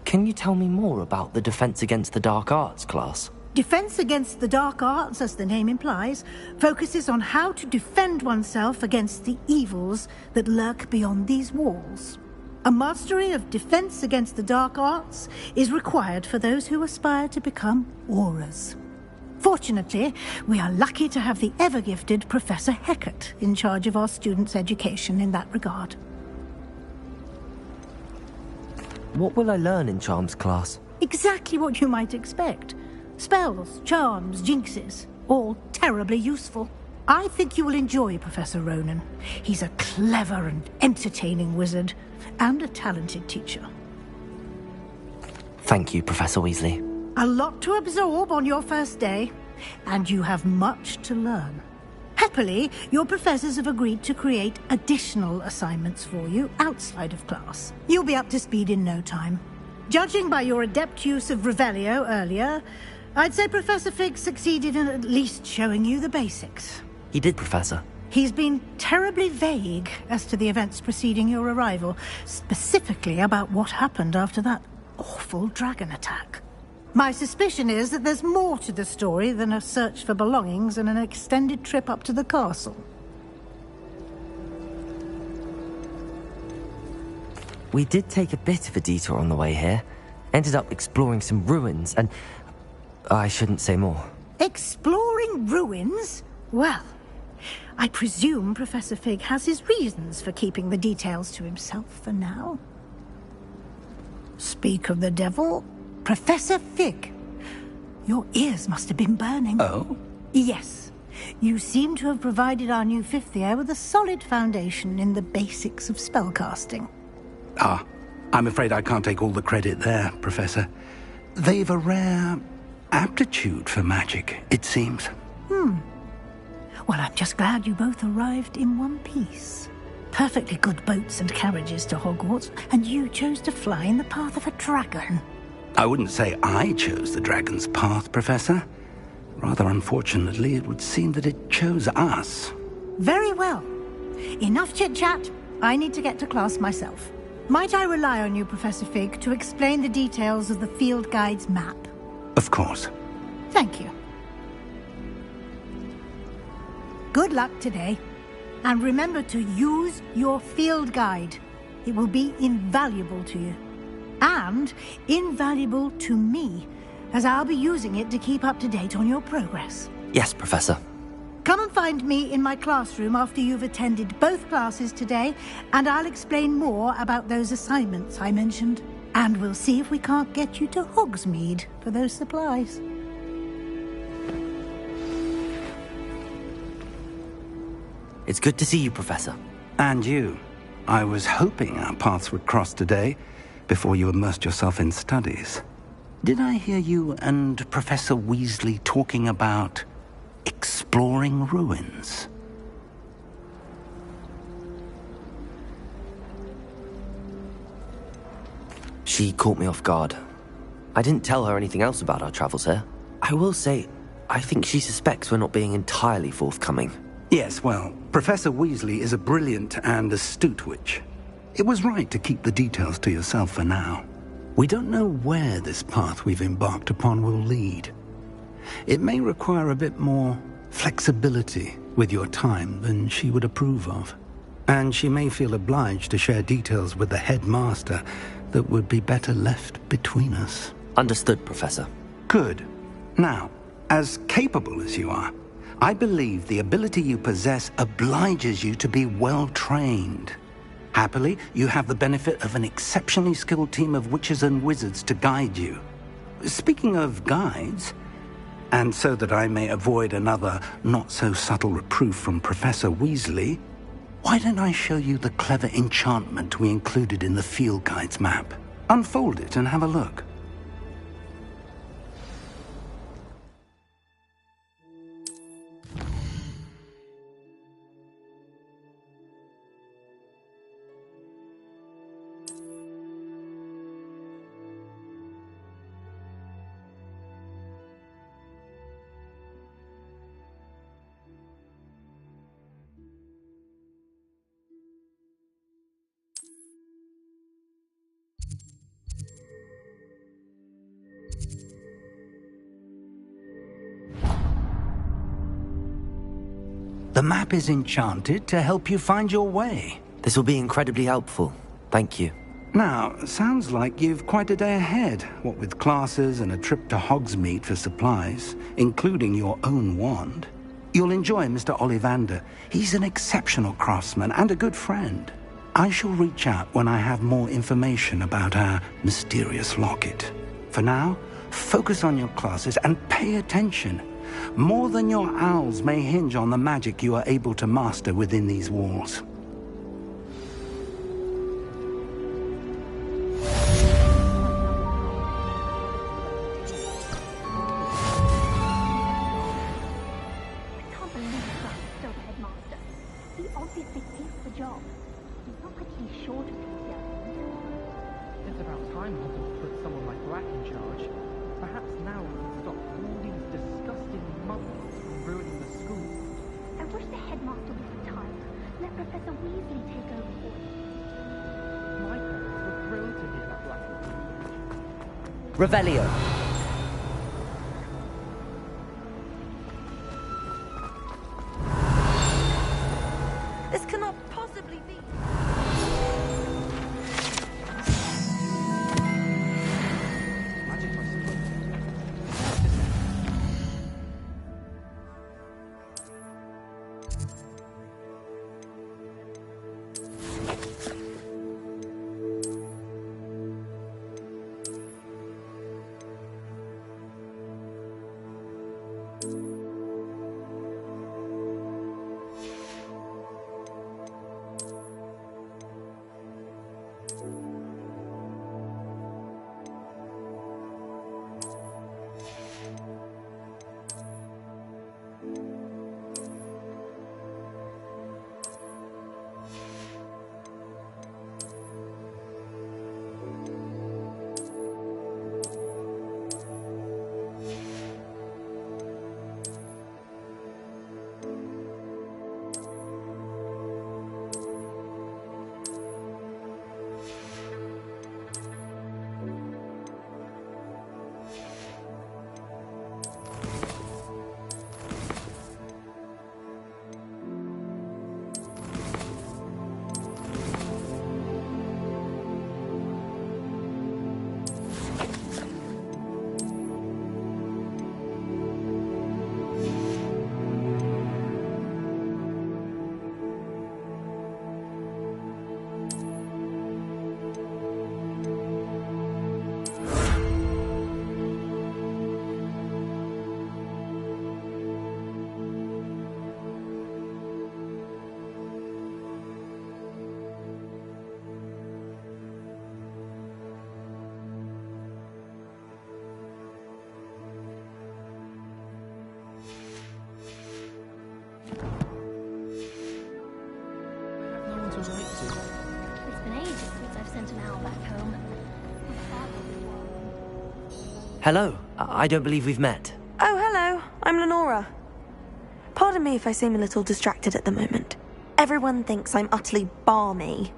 Can you tell me more about the Defense Against the Dark Arts class? Defense Against the Dark Arts, as the name implies, focuses on how to defend oneself against the evils that lurk beyond these walls. A mastery of Defense Against the Dark Arts is required for those who aspire to become Aurors. Fortunately, we are lucky to have the ever-gifted Professor Hecat in charge of our students' education in that regard. What will I learn in Charms class? Exactly what you might expect. Spells, charms, jinxes, all terribly useful. I think you will enjoy Professor Ronan. He's a clever and entertaining wizard, and a talented teacher. Thank you, Professor Weasley. A lot to absorb on your first day, and you have much to learn. Happily, your professors have agreed to create additional assignments for you outside of class. You'll be up to speed in no time. Judging by your adept use of Revelio earlier, I'd say Professor Fig succeeded in at least showing you the basics. He did, Professor. He's been terribly vague as to the events preceding your arrival, specifically about what happened after that awful dragon attack. My suspicion is that there's more to the story than a search for belongings and an extended trip up to the castle. We did take a bit of a detour on the way here. Ended up exploring some ruins and... I shouldn't say more. Exploring ruins? Well, I presume Professor Fig has his reasons for keeping the details to himself for now. Speak of the devil, Professor Fig. Your ears must have been burning. Oh? Yes. You seem to have provided our new fifth year with a solid foundation in the basics of spellcasting. Ah, I'm afraid I can't take all the credit there, Professor. They've a rare aptitude for magic, it seems. Well, I'm just glad you both arrived in one piece. Perfectly good boats and carriages to Hogwarts, and you chose to fly in the path of a dragon. I wouldn't say I chose the dragon's path, Professor. Rather unfortunately, it would seem that it chose us. Very well. Enough chit-chat. I need to get to class myself. Might I rely on you, Professor Fig, to explain the details of the field guide's map? Of course. Thank you. Good luck today. And remember to use your field guide. It will be invaluable to you. And invaluable to me, as I'll be using it to keep up to date on your progress. Yes, Professor. Come and find me in my classroom after you've attended both classes today, and I'll explain more about those assignments I mentioned. And we'll see if we can't get you to Hogsmeade for those supplies. It's good to see you, Professor. And you. I was hoping our paths would cross today, before you immersed yourself in studies. Did I hear you and Professor Weasley talking about exploring ruins? She caught me off guard. I didn't tell her anything else about our travels here. I will say, I think she suspects we're not being entirely forthcoming. Yes, well, Professor Weasley is a brilliant and astute witch. It was right to keep the details to yourself for now. We don't know where this path we've embarked upon will lead. It may require a bit more flexibility with your time than she would approve of. And she may feel obliged to share details with the headmaster that would be better left between us. Understood, Professor. Good. Now, as capable as you are, I believe the ability you possess obliges you to be well trained. Happily, you have the benefit of an exceptionally skilled team of witches and wizards to guide you. Speaking of guides, and so that I may avoid another not-so-subtle reproof from Professor Weasley, why don't I show you the clever enchantment we included in the field guide's map? Unfold it and have a look. The map is enchanted to help you find your way. This will be incredibly helpful. Thank you. Now, sounds like you've quite a day ahead, what with classes and a trip to Hogsmeade for supplies, including your own wand. You'll enjoy Mr. Ollivander. He's an exceptional craftsman and a good friend. I shall reach out when I have more information about our mysterious locket. For now, focus on your classes and pay attention. More than your owls may hinge on the magic you are able to master within these walls. Revelio. This cannot possibly be. It's been ages since I've sent an owl back home. Hello. I don't believe we've met. Oh, hello. I'm Lenora. Pardon me if I seem a little distracted at the moment. Everyone thinks I'm utterly balmy.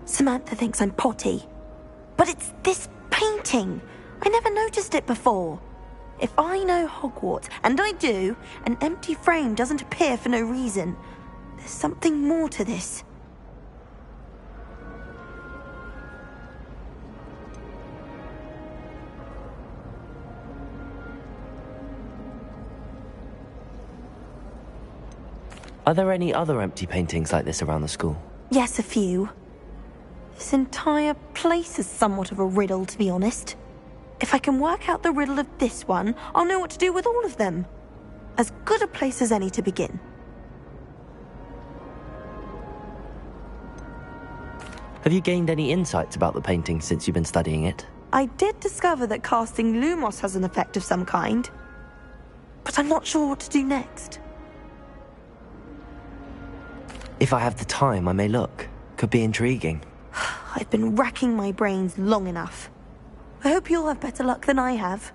Samantha thinks I'm potty. But it's this painting. I never noticed it before. If I know Hogwarts, and I do, an empty frame doesn't appear for no reason. There's something more to this. Are there any other empty paintings like this around the school? Yes, a few. This entire place is somewhat of a riddle, to be honest. If I can work out the riddle of this one, I'll know what to do with all of them. As good a place as any to begin. Have you gained any insights about the painting since you've been studying it? I did discover that casting Lumos has an effect of some kind. But I'm not sure what to do next. If I have the time, I may look. Could be intriguing. I've been racking my brains long enough. I hope you'll have better luck than I have.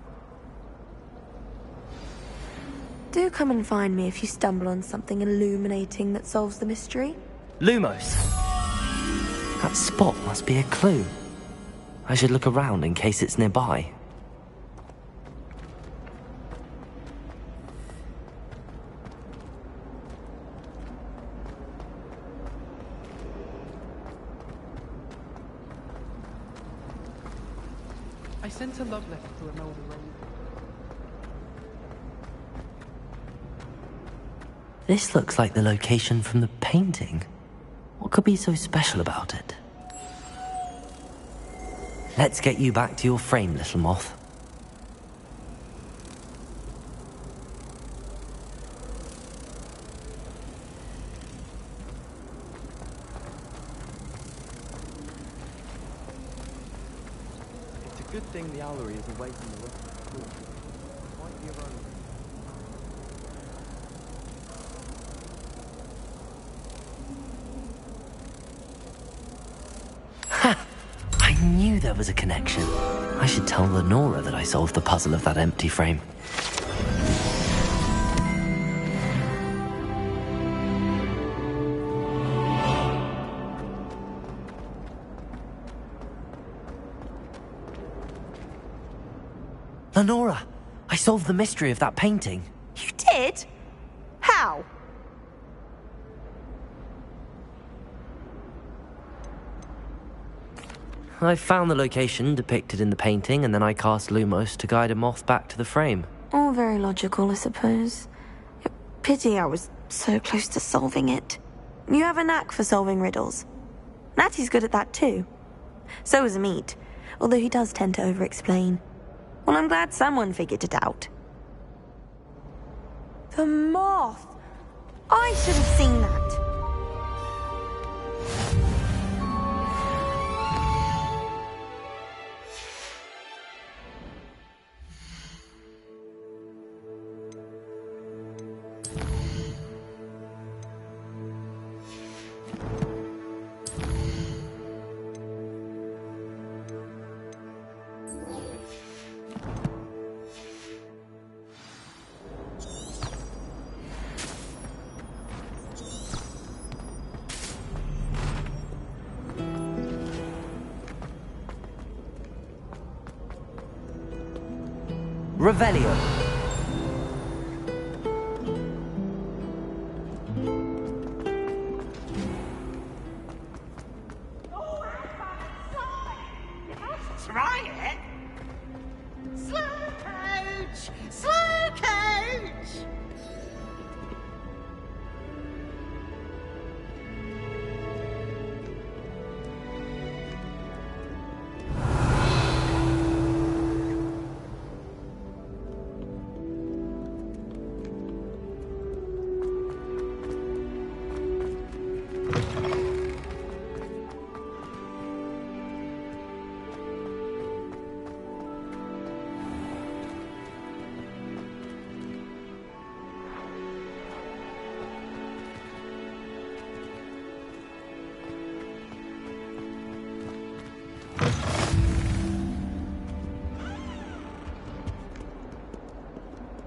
Do come and find me if you stumble on something illuminating that solves the mystery. Lumos! That spot must be a clue. I should look around in case it's nearby. I sent a love letter to an older lady. This looks like the location from the painting. What could be so special about it? Let's get you back to your frame, little moth. It's a good thing the owlery is away from the rest of the school. It might be around. I knew there was a connection. I should tell Lenora that I solved the puzzle of that empty frame. Lenora, I solved the mystery of that painting. You did? How? I found the location depicted in the painting, and then I cast Lumos to guide a moth back to the frame. All very logical, I suppose. Pity I was so close to solving it. You have a knack for solving riddles. Natty's good at that too. So is Amit, although he does tend to over-explain. Well, I'm glad someone figured it out. The moth! I should have seen that. Revelio. Try it! Slow coach! Slow coach!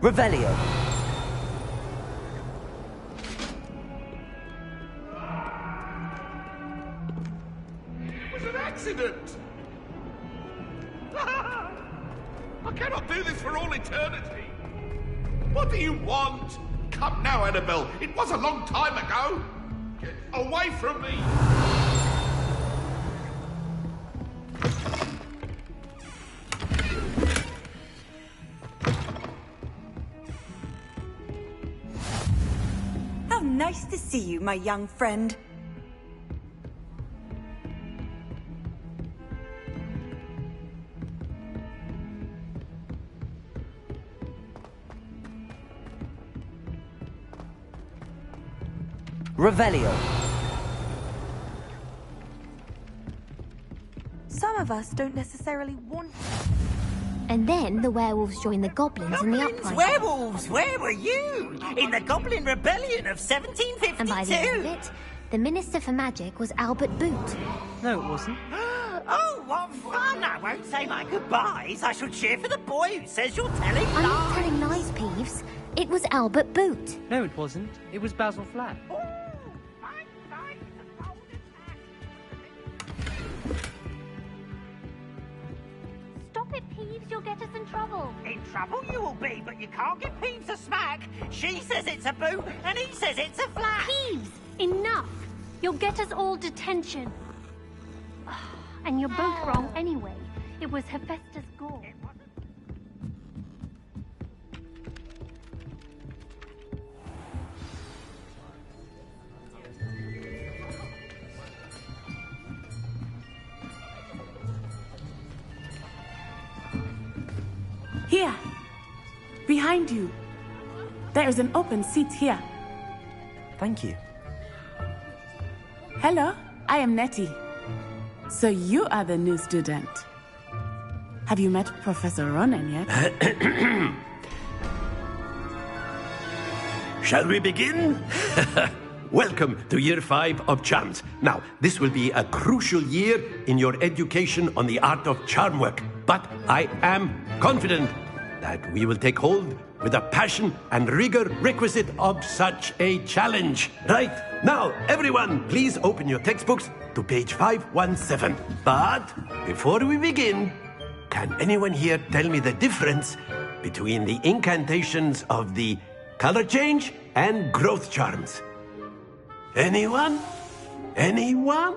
Revelio. It was an accident! I cannot do this for all eternity! What do you want? Come now, Annabelle. It was a long time ago. Get away from me! How nice to see you, my young friend. Revelio. Some of us don't necessarily want... And then the werewolves joined the goblins in the uprising. Werewolves, where were you? In the Goblin Rebellion of 1752? And by the end of it, the Minister for Magic was Albert Boot. No, it wasn't. Oh, what fun! I won't say my goodbyes. I shall cheer for the boy who says you're telling lies. I'm not telling lies, Peeves. It was Albert Boot. No, it wasn't. It was Basil Flat. Stop it, Peeves. You'll get us in trouble. In trouble you will be, but you can't give Peeves a smack. She says it's a boot, and he says it's a flat. Peeves, enough. You'll get us all detention. And you're both wrong anyway. It was Hephaestus Gore. Here. Behind you. There is an open seat here. Thank you. Hello, I am Nettie. So you are the new student. Have you met Professor Ronan yet? Shall we begin? Welcome to Year 5 of Charms. Now, this will be a crucial year in your education on the art of charm work. But I am confident that we will take hold with the passion and rigor requisite of such a challenge. Right, now, everyone, please open your textbooks to page 517. But before we begin, can anyone here tell me the difference between the incantations of the color change and growth charms? Anyone? Anyone?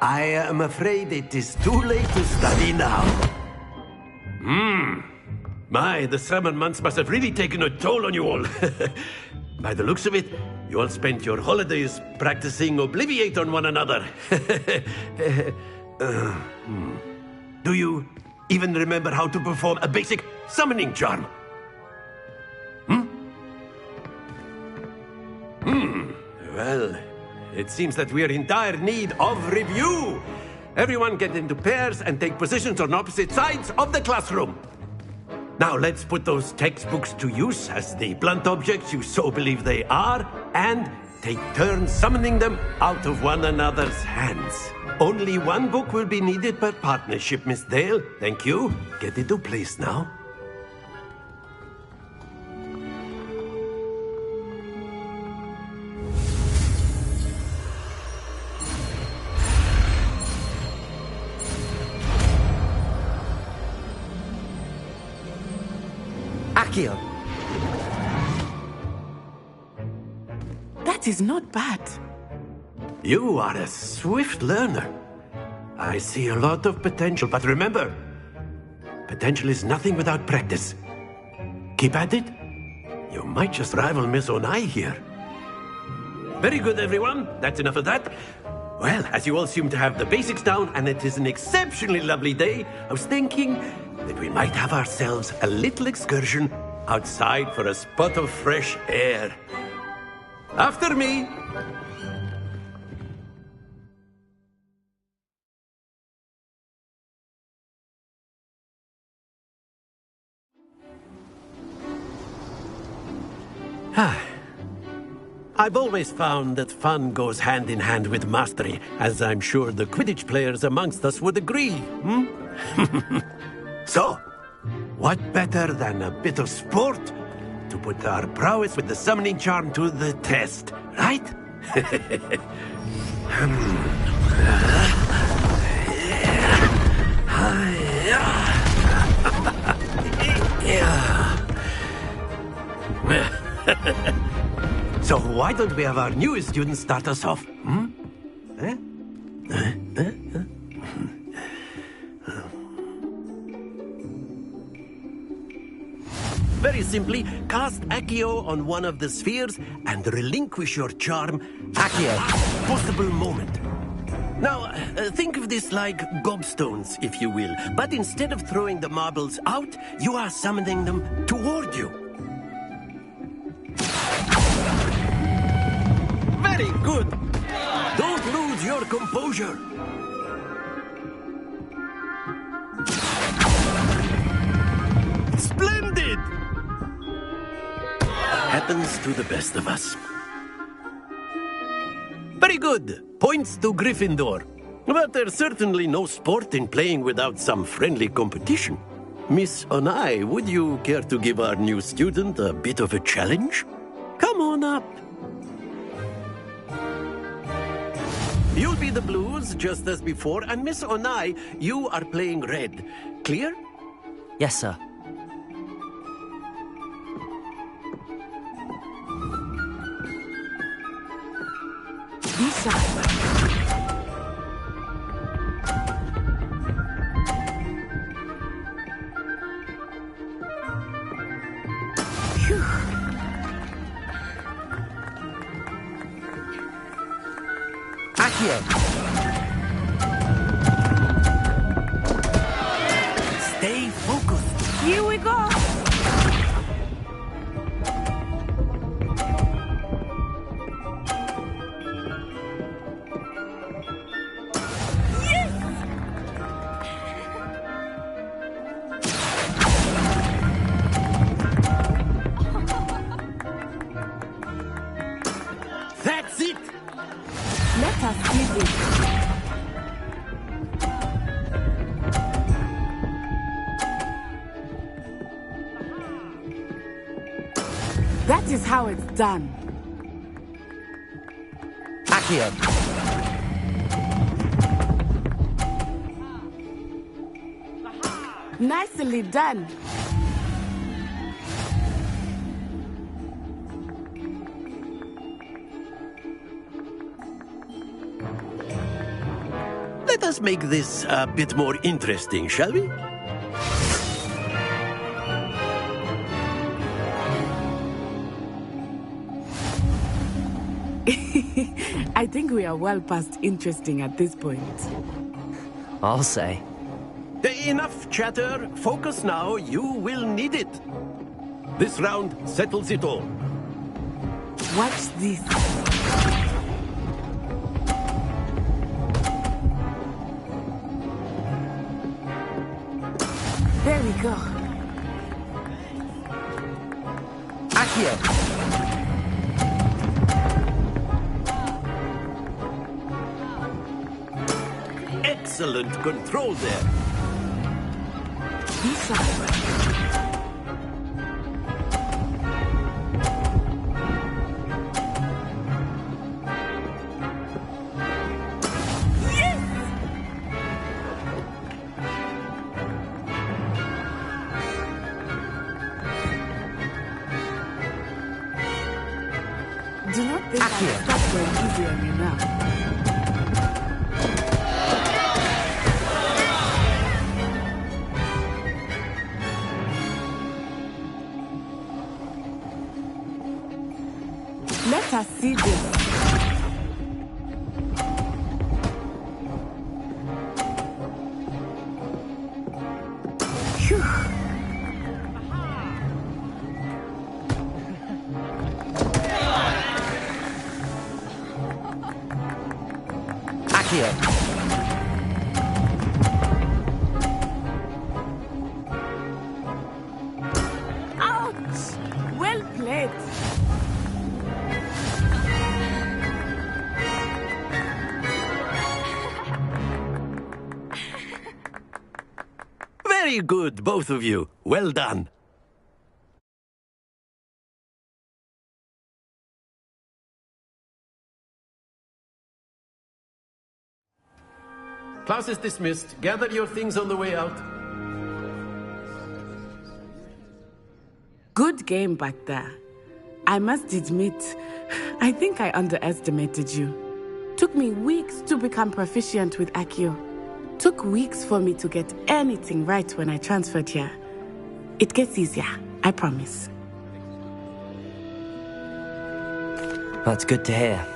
I am afraid it is too late to study now. My, the summer months must have really taken a toll on you all. By the looks of it, you all spent your holidays practicing Obliviate on one another. Do you even remember how to perform a basic summoning charm? Well, it seems that we are in dire need of review. Everyone get into pairs and take positions on opposite sides of the classroom. Now let's put those textbooks to use as the blunt objects you so believe they are, and take turns summoning them out of one another's hands. Only one book will be needed per partnership, Miss Dale. Thank you. Get into place now. Accio. That is not bad. You are a swift learner. I see a lot of potential, but remember, potential is nothing without practice. Keep at it. You might just rival Miss Onai here. Very good, everyone. That's enough of that. Well, as you all seem to have the basics down, and it is an exceptionally lovely day, I was thinking that we might have ourselves a little excursion outside for a spot of fresh air. After me. I've always found that fun goes hand in hand with mastery, as I'm sure the Quidditch players amongst us would agree, So, what better than a bit of sport to put our prowess with the summoning charm to the test, right? So why don't we have our newest student start us off? Very simply, cast Accio on one of the spheres and relinquish your charm at the possible moment. Now, think of this like gobstones, if you will. But instead of throwing the marbles out, you are summoning them toward you. Very good. Don't lose your composure. Splendid! Happens to the best of us. Very good. Points to Gryffindor. But there's certainly no sport in playing without some friendly competition. Miss Onai, would you care to give our new student a bit of a challenge? Come on up. You'll be the blues, just as before, and Miss Onai, you are playing red. Clear? Yes, sir. This side. Accio! Stay focused. Here we go. That's it! Let us see this. That is how it's done. Accio! Nicely done. Let us make this a bit more interesting, shall we? I think we are well past interesting at this point. I'll say. Enough chatter. Focus now. You will need it. This round settles it all. Watch this. There we go. Accio! Excellent control there. This side. Do not think I'll stop going easy on you now. Let us see this. Phew. Accio! Ouch! Well played. Very Very good, both of you. Well done. Class is dismissed. Gather your things on the way out. Good game back there. I must admit, I think I underestimated you. Took me weeks to become proficient with Accio. Took weeks for me to get anything right when I transferred here. It gets easier, I promise. That's good to hear.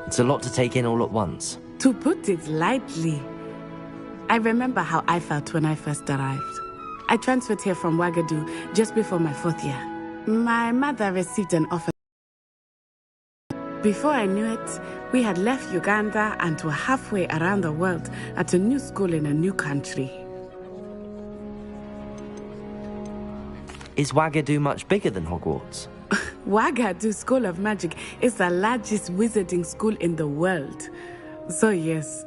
It's a lot to take in all at once. To put it lightly, I remember how I felt when I first arrived. I transferred here from Ouagadougou just before my 4th year. My mother received an offer. Before I knew it, we had left Uganda and were halfway around the world at a new school in a new country. Is Ouagadougou much bigger than Hogwarts? Ouagadougou School of Magic is the largest wizarding school in the world. So yes,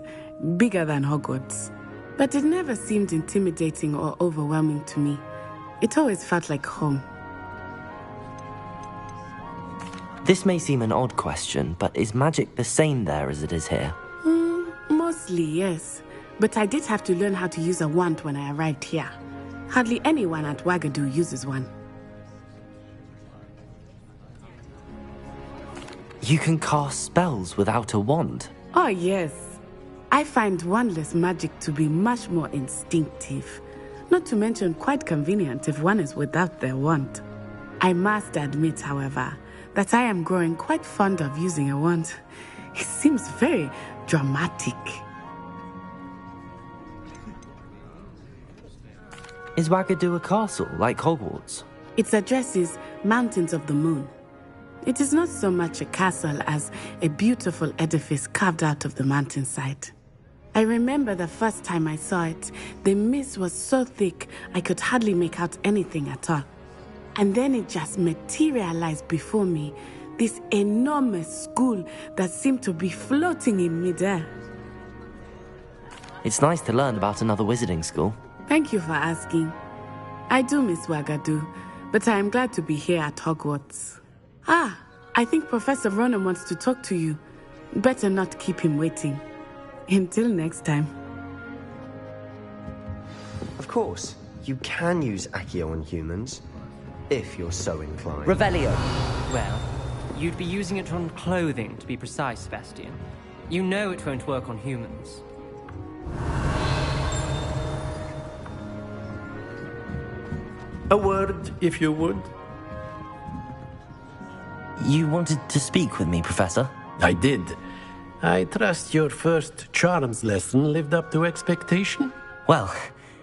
bigger than Hogwarts. But it never seemed intimidating or overwhelming to me. It always felt like home. This may seem an odd question, but is magic the same there as it is here? Mostly, yes. But I did have to learn how to use a wand when I arrived here. Hardly anyone at Ouagadougou uses one. You can cast spells without a wand? Oh, yes. I find wandless magic to be much more instinctive. Not to mention quite convenient if one is without their wand. I must admit, however, that I am growing quite fond of using a wand. It seems very dramatic. Is Ouagadougou a castle, like Hogwarts? Its address is Mountains of the Moon. It is not so much a castle as a beautiful edifice carved out of the mountainside. I remember the first time I saw it, the mist was so thick I could hardly make out anything at all. And then it just materialized before me, this enormous school that seemed to be floating in midair. It's nice to learn about another wizarding school. Thank you for asking. I do miss Ouagadougou, but I am glad to be here at Hogwarts. Ah, I think Professor Ronan wants to talk to you. Better not keep him waiting. Until next time. Of course, you can use Accio on humans, if you're so inclined. Revelio! Well, you'd be using it on clothing, to be precise, Sebastian. You know it won't work on humans. A word, if you would. You wanted to speak with me, Professor? I did. I trust your first charms lesson lived up to expectation? Well,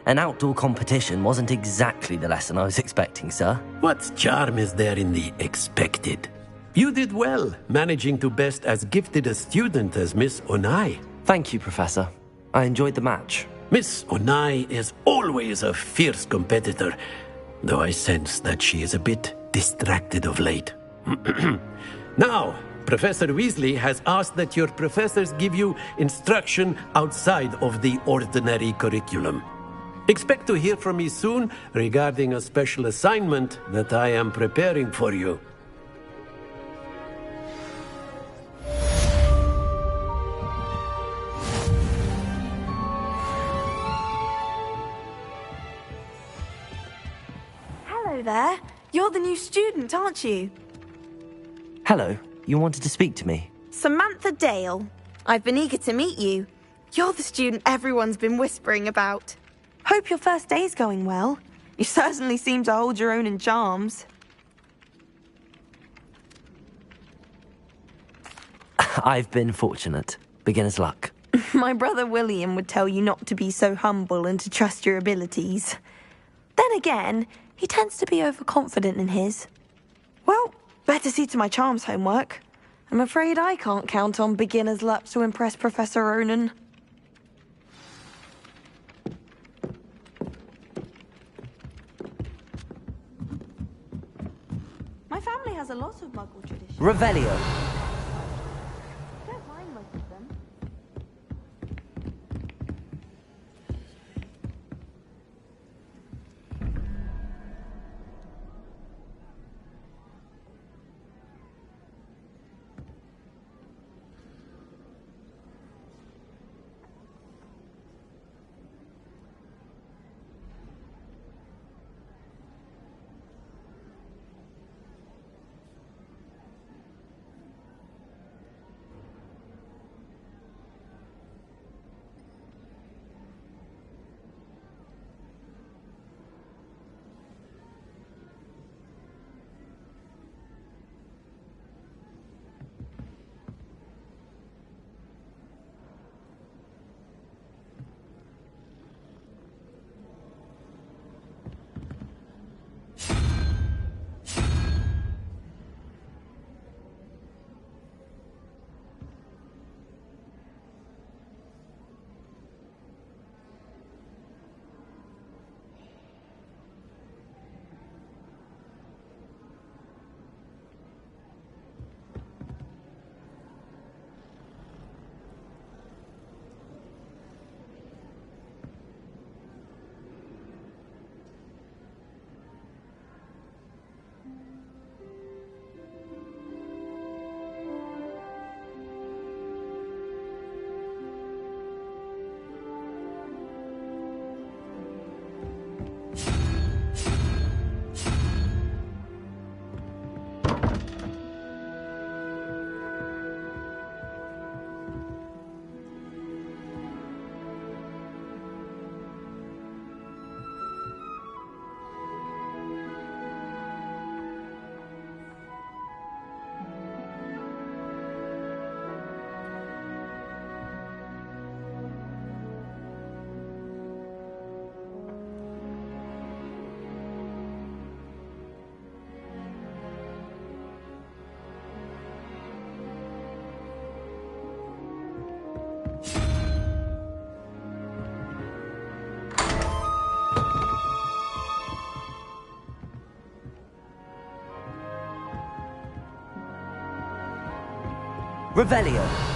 an outdoor competition wasn't exactly the lesson I was expecting, sir. What charm is there in the expected? You did well, managing to best as gifted a student as Miss Onai. Thank you, Professor. I enjoyed the match. Miss Onai is always a fierce competitor, though I sense that she is a bit distracted of late. Now, Professor Weasley has asked that your professors give you instruction outside of the ordinary curriculum. Expect to hear from me soon regarding a special assignment that I am preparing for you. Hello there. You're the new student, aren't you? Hello. You wanted to speak to me? Samantha Dale. I've been eager to meet you. You're the student everyone's been whispering about. Hope your first day's going well. You certainly seem to hold your own in charms. I've been fortunate. Beginner's luck. My brother William would tell you not to be so humble and to trust your abilities. Then again, he tends to be overconfident in his. Well, better see to my charms homework. I'm afraid I can't count on beginner's luck to impress Professor Ronan. My family has a lot of Muggle traditions. Revelio. Don't mind most of them. Revelio.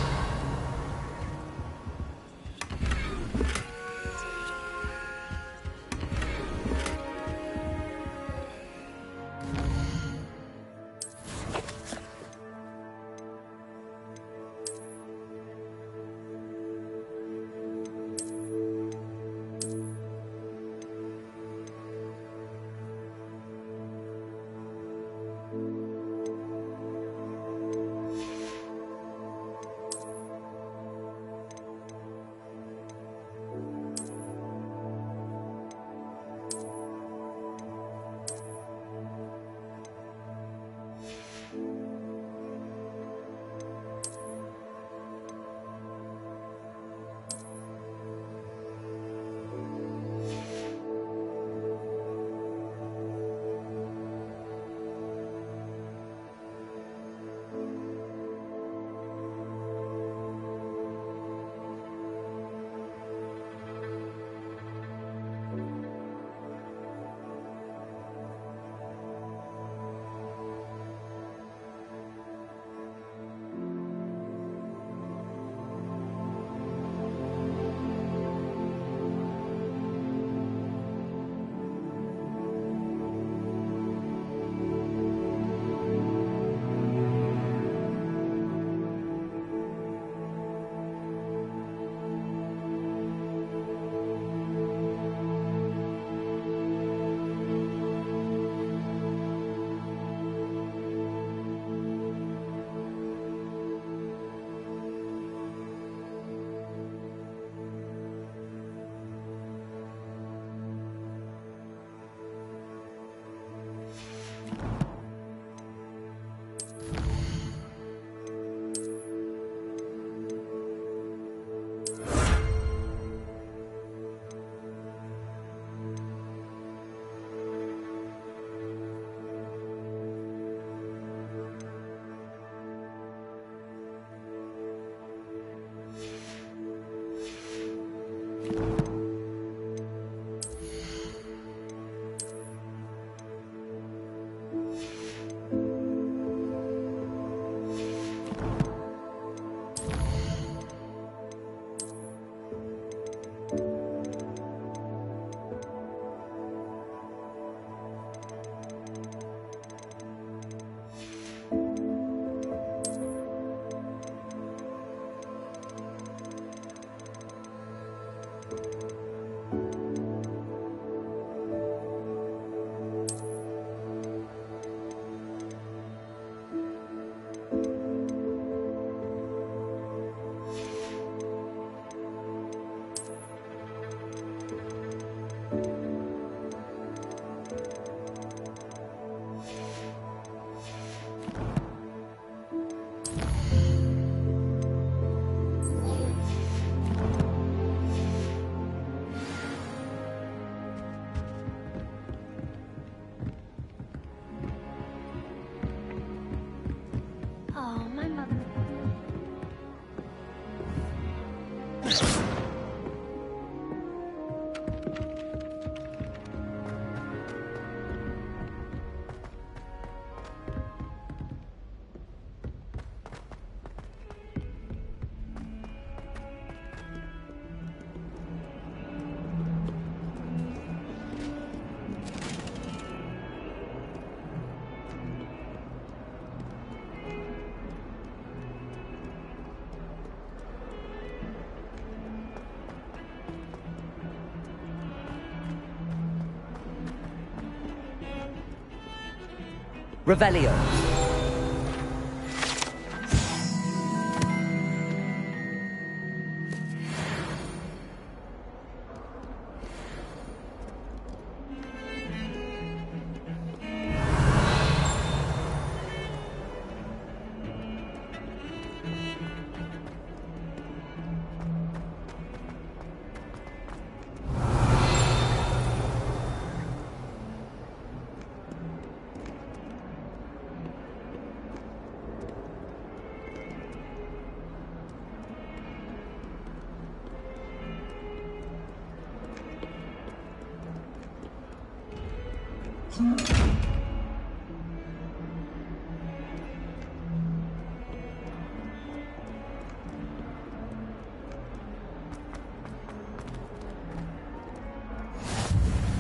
Revelio.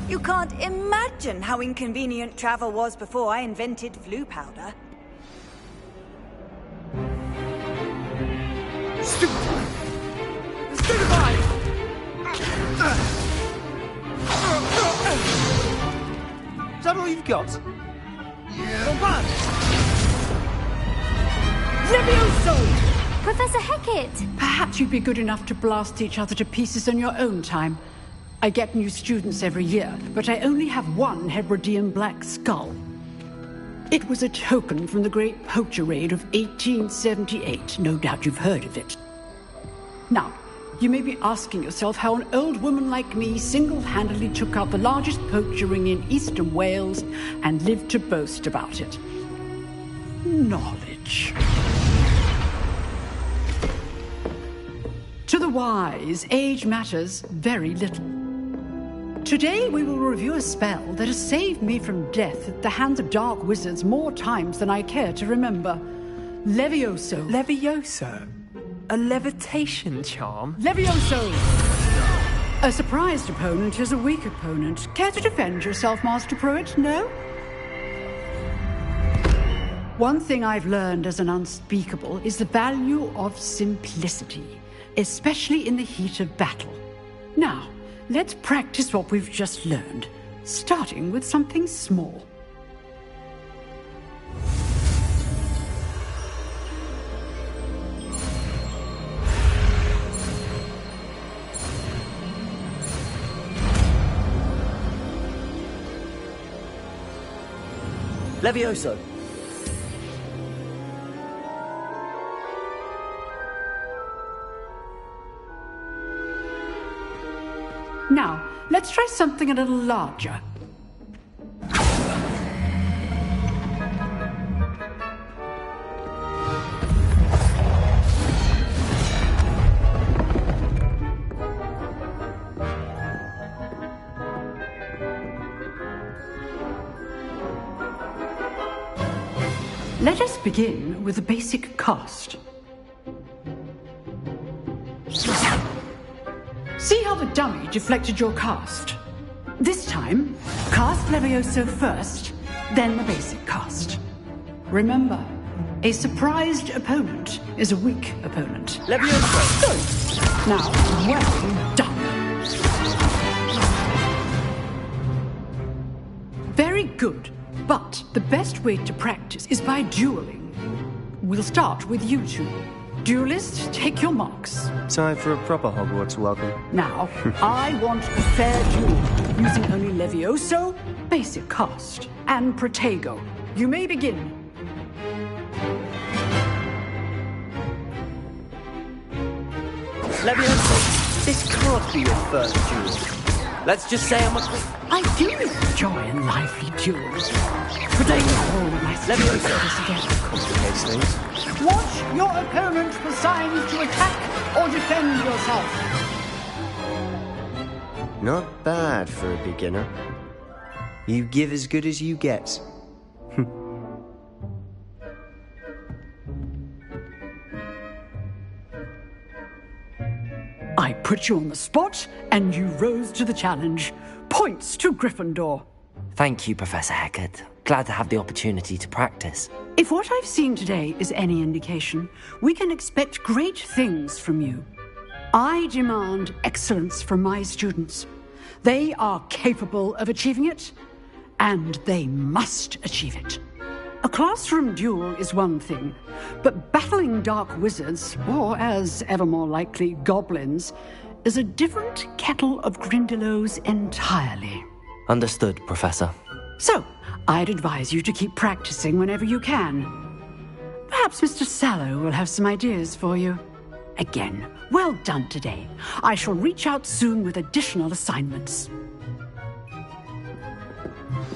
You can't imagine how inconvenient travel was before I invented flu powder. Is that all you've got? Not bad. Levioso! Professor Hecat! Perhaps you'd be good enough to blast each other to pieces in your own time. I get new students every year, but I only have one Hebridean black skull. It was a token from the Great Poacher Raid of 1878. No doubt you've heard of it. Now, you may be asking yourself how an old woman like me single-handedly took out the largest poacher ring in eastern Wales and lived to boast about it. Knowledge. To the wise, age matters very little. Today we will review a spell that has saved me from death at the hands of dark wizards more times than I care to remember. Levioso. Levioso? A levitation charm? Levioso! A surprised opponent is a weak opponent. Care to defend yourself, Master Pruitt? No? One thing I've learned as an unspeakable is the value of simplicity, especially in the heat of battle. Now, let's practice what we've just learned, starting with something small. Levioso. Now, let's try something a little larger. Let us begin with a basic cast. See how the dummy deflected your cast? This time, cast Levioso first, then the basic cast. Remember, a surprised opponent is a weak opponent. Levioso! Good. Now, well done. Very good, but the best way to practice is by dueling. We'll start with you two. Duelists, take your marks. Time for a proper Hogwarts welcome. Now, I want a fair duel, using only Levioso, basic cast, and Protego. You may begin. Levioso, this can't be your first duel. Let's just say I'm a... I do enjoy a lively duel. Protego, all my Levioso together. complicates things. Watch your opponent for signs to attack or defend yourself. Not bad for a beginner. You give as good as you get. I put you on the spot, and you rose to the challenge. Points to Gryffindor. Thank you, Professor Hecat. Glad to have the opportunity to practice. If what I've seen today is any indication, we can expect great things from you. I demand excellence from my students. They are capable of achieving it, and they must achieve it. A classroom duel is one thing, but battling dark wizards, or as ever more likely, goblins, is a different kettle of Grindylows entirely. Understood, Professor. So, I'd advise you to keep practicing whenever you can. Perhaps Mr. Sallow will have some ideas for you. Again, well done today. I shall reach out soon with additional assignments.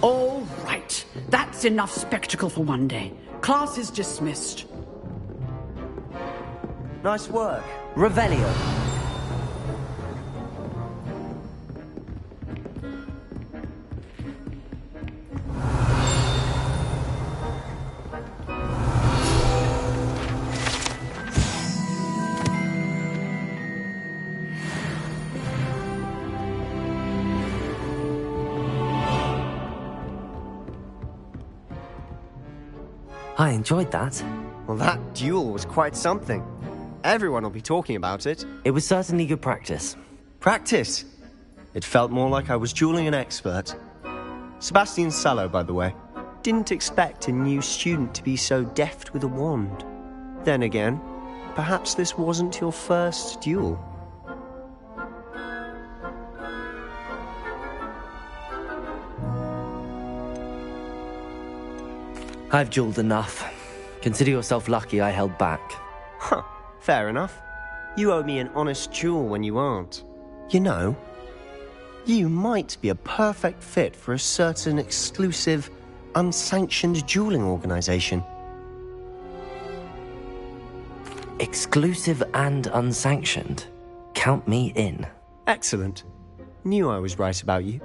All right. That's enough spectacle for one day. Class is dismissed. Nice work. Revelio. I enjoyed that. Well, that duel was quite something. Everyone will be talking about it. It was certainly good practice. Practice? It felt more like I was dueling an expert. Sebastian Sallow, by the way. Didn't expect a new student to be so deft with a wand. Then again, perhaps this wasn't your first duel. I've dueled enough. Consider yourself lucky I held back. Huh, fair enough. You owe me an honest duel when you aren't. You know, you might be a perfect fit for a certain exclusive, unsanctioned dueling organization. Exclusive and unsanctioned? Count me in. Excellent. Knew I was right about you.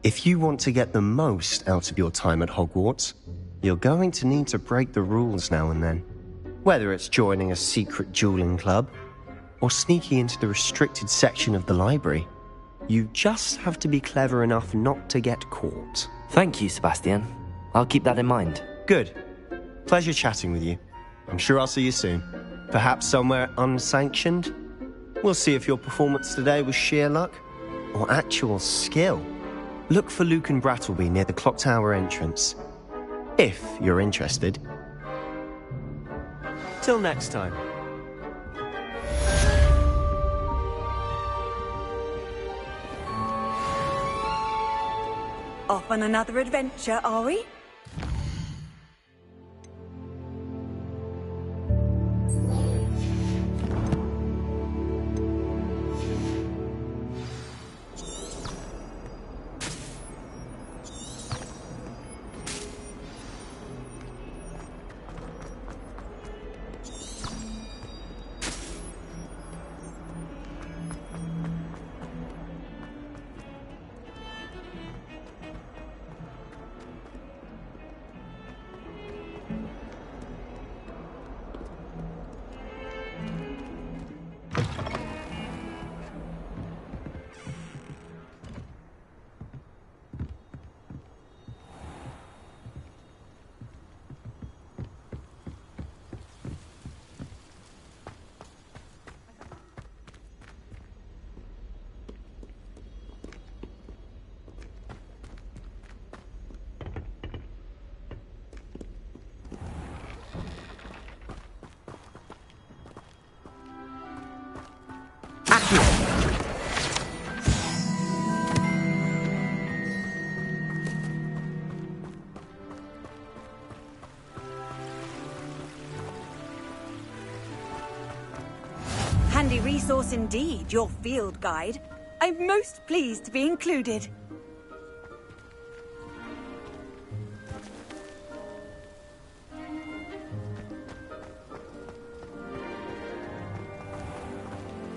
If you want to get the most out of your time at Hogwarts, you're going to need to break the rules now and then. Whether it's joining a secret dueling club, or sneaking into the restricted section of the library, you just have to be clever enough not to get caught. Thank you, Sebastian. I'll keep that in mind. Good. Pleasure chatting with you. I'm sure I'll see you soon. Perhaps somewhere unsanctioned? We'll see if your performance today was sheer luck or actual skill. Look for Luke and Brattleby near the clock tower entrance. If you're interested. Till next time. Off on another adventure, are we? Handy resource indeed, your field guide. I'm most pleased to be included.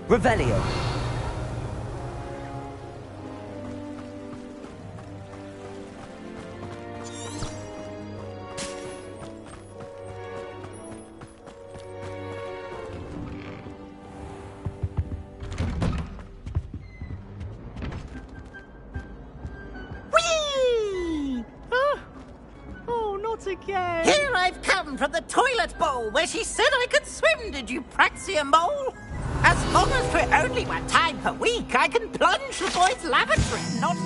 Revelio. Again. Here I've come from the toilet bowl where she said I could swim, did you praxia mole? As long as for only 1 time per week, I can plunge the boys' lavatory, not...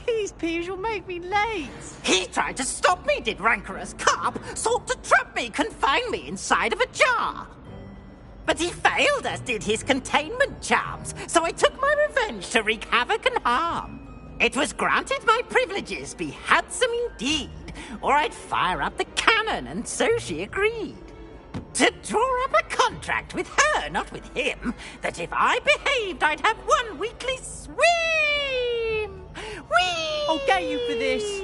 Please, Peeves, you'll make me late. He tried to stop me, did rancorous carp, sought to trap me, confine me inside of a jar. But he failed, as did his containment charms, so I took my revenge to wreak havoc and harm. It was granted my privileges be handsome indeed, or I'd fire up the cannon, and so she agreed. To draw up a contract with her, not with him, that if I behaved, I'd have 1 weekly swim! Whee! I'll get you for this.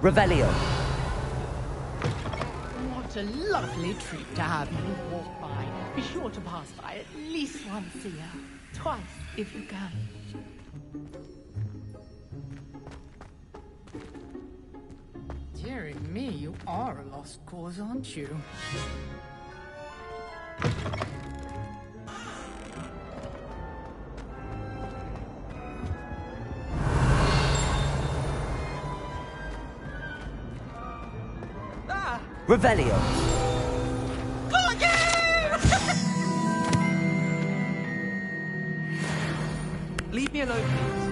Revelio. What a lovely treat to have you walk by. Be sure to pass by at least once a year. Twice, if you can. Dearie me, you are a lost cause, aren't you? Revelio. Leave me alone, please.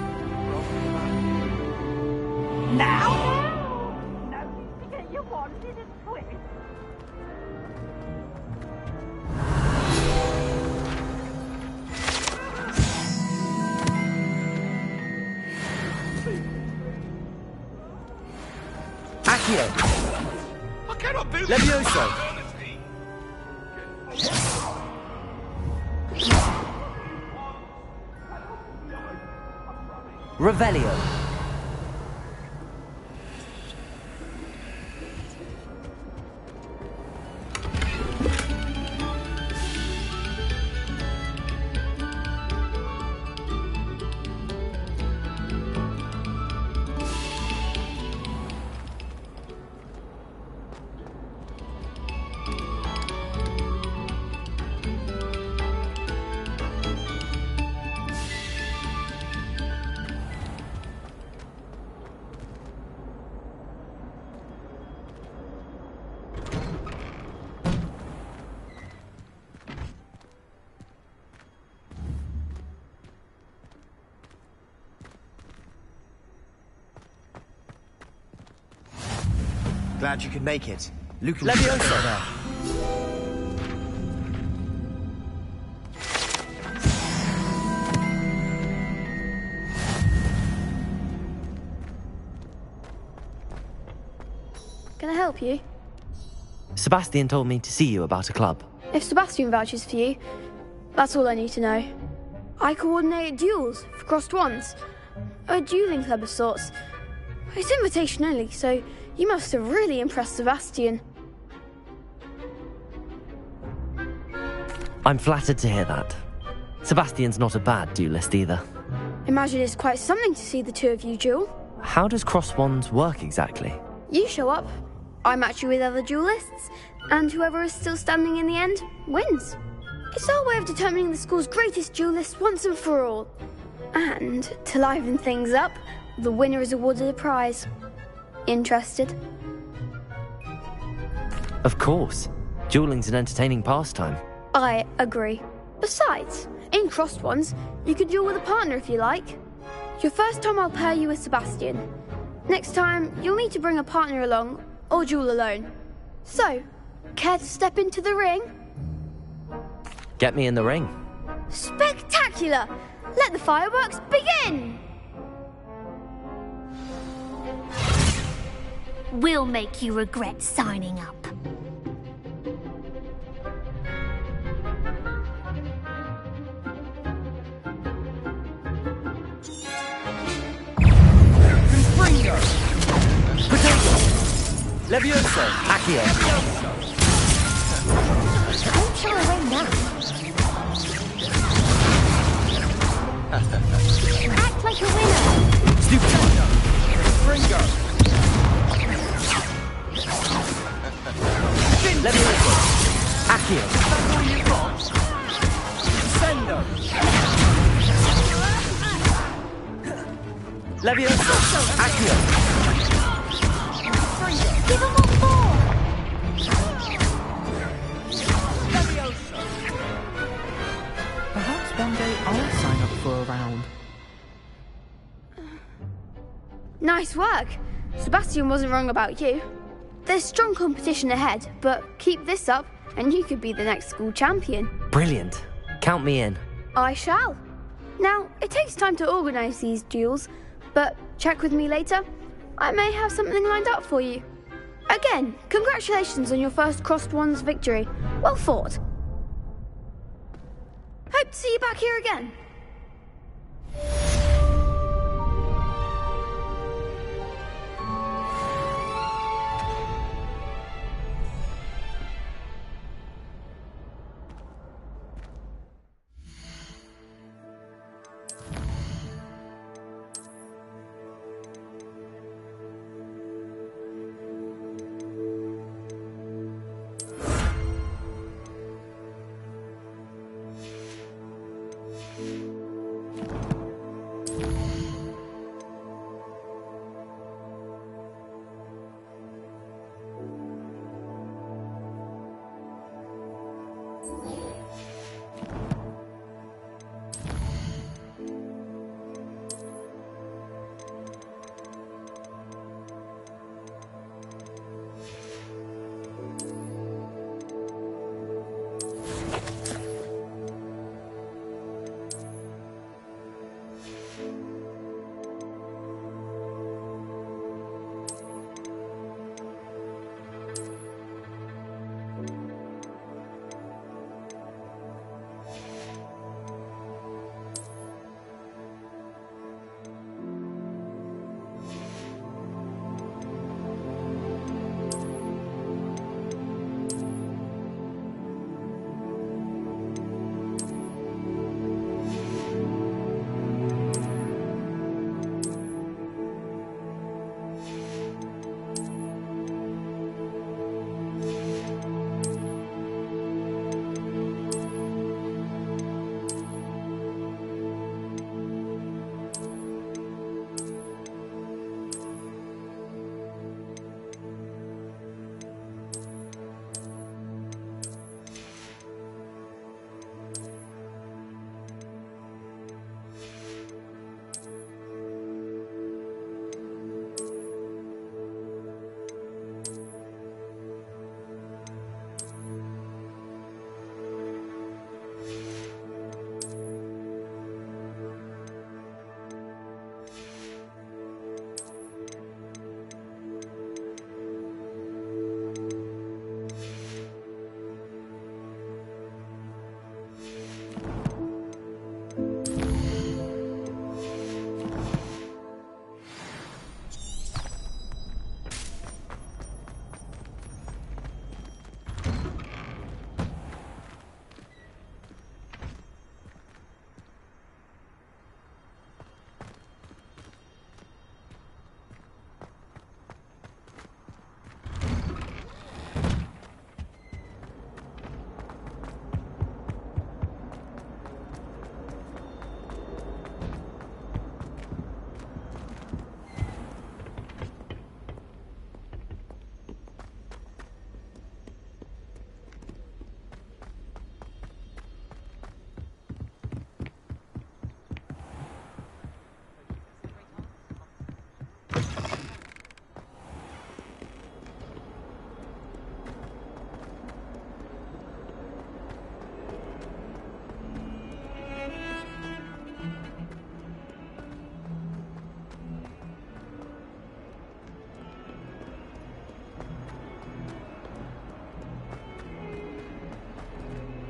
Now? No, you get your wanted and twist. Accio. I cannot do this. Levioso. Revelio. Glad you could make it. Luke and Levioso. there. Can I help you? Sebastian told me to see you about a club. If Sebastian vouches for you, that's all I need to know. I coordinate duels for crossed ones. A dueling club of sorts. It's invitation only, so you must have really impressed Sebastian. I'm flattered to hear that. Sebastian's not a bad duelist either. Imagine it's quite something to see the two of you duel. How does cross wands work exactly? You show up, I match you with other duelists, and whoever is still standing in the end wins. It's our way of determining the school's greatest duelist once and for all. And to liven things up, the winner is awarded a prize. Interested? Of course. Dueling's an entertaining pastime. I agree. Besides, in crossed ones, you can duel with a partner if you like. Your first time I'll pair you with Sebastian. Next time, you'll need to bring a partner along, or duel alone. So, care to step into the ring? Get me in the ring. Spectacular! Let the fireworks begin! We'll make you regret signing up. Levioso. Accio. Don't shy away now. Act like a winner. Stupendo. Fringo. Levioso. Accio. That's all you got? Sendo. Levioso. Accio. Give him a ball. Levioso. Perhaps one day I'll sign up for a round. Nice work. Sebastian wasn't wrong about you. There's strong competition ahead, but keep this up and you could be the next school champion. Brilliant. Count me in. I shall. Now, it takes time to organise these duels, but check with me later. I may have something lined up for you. Again, congratulations on your first crossed ones victory. Well fought. Hope to see you back here again.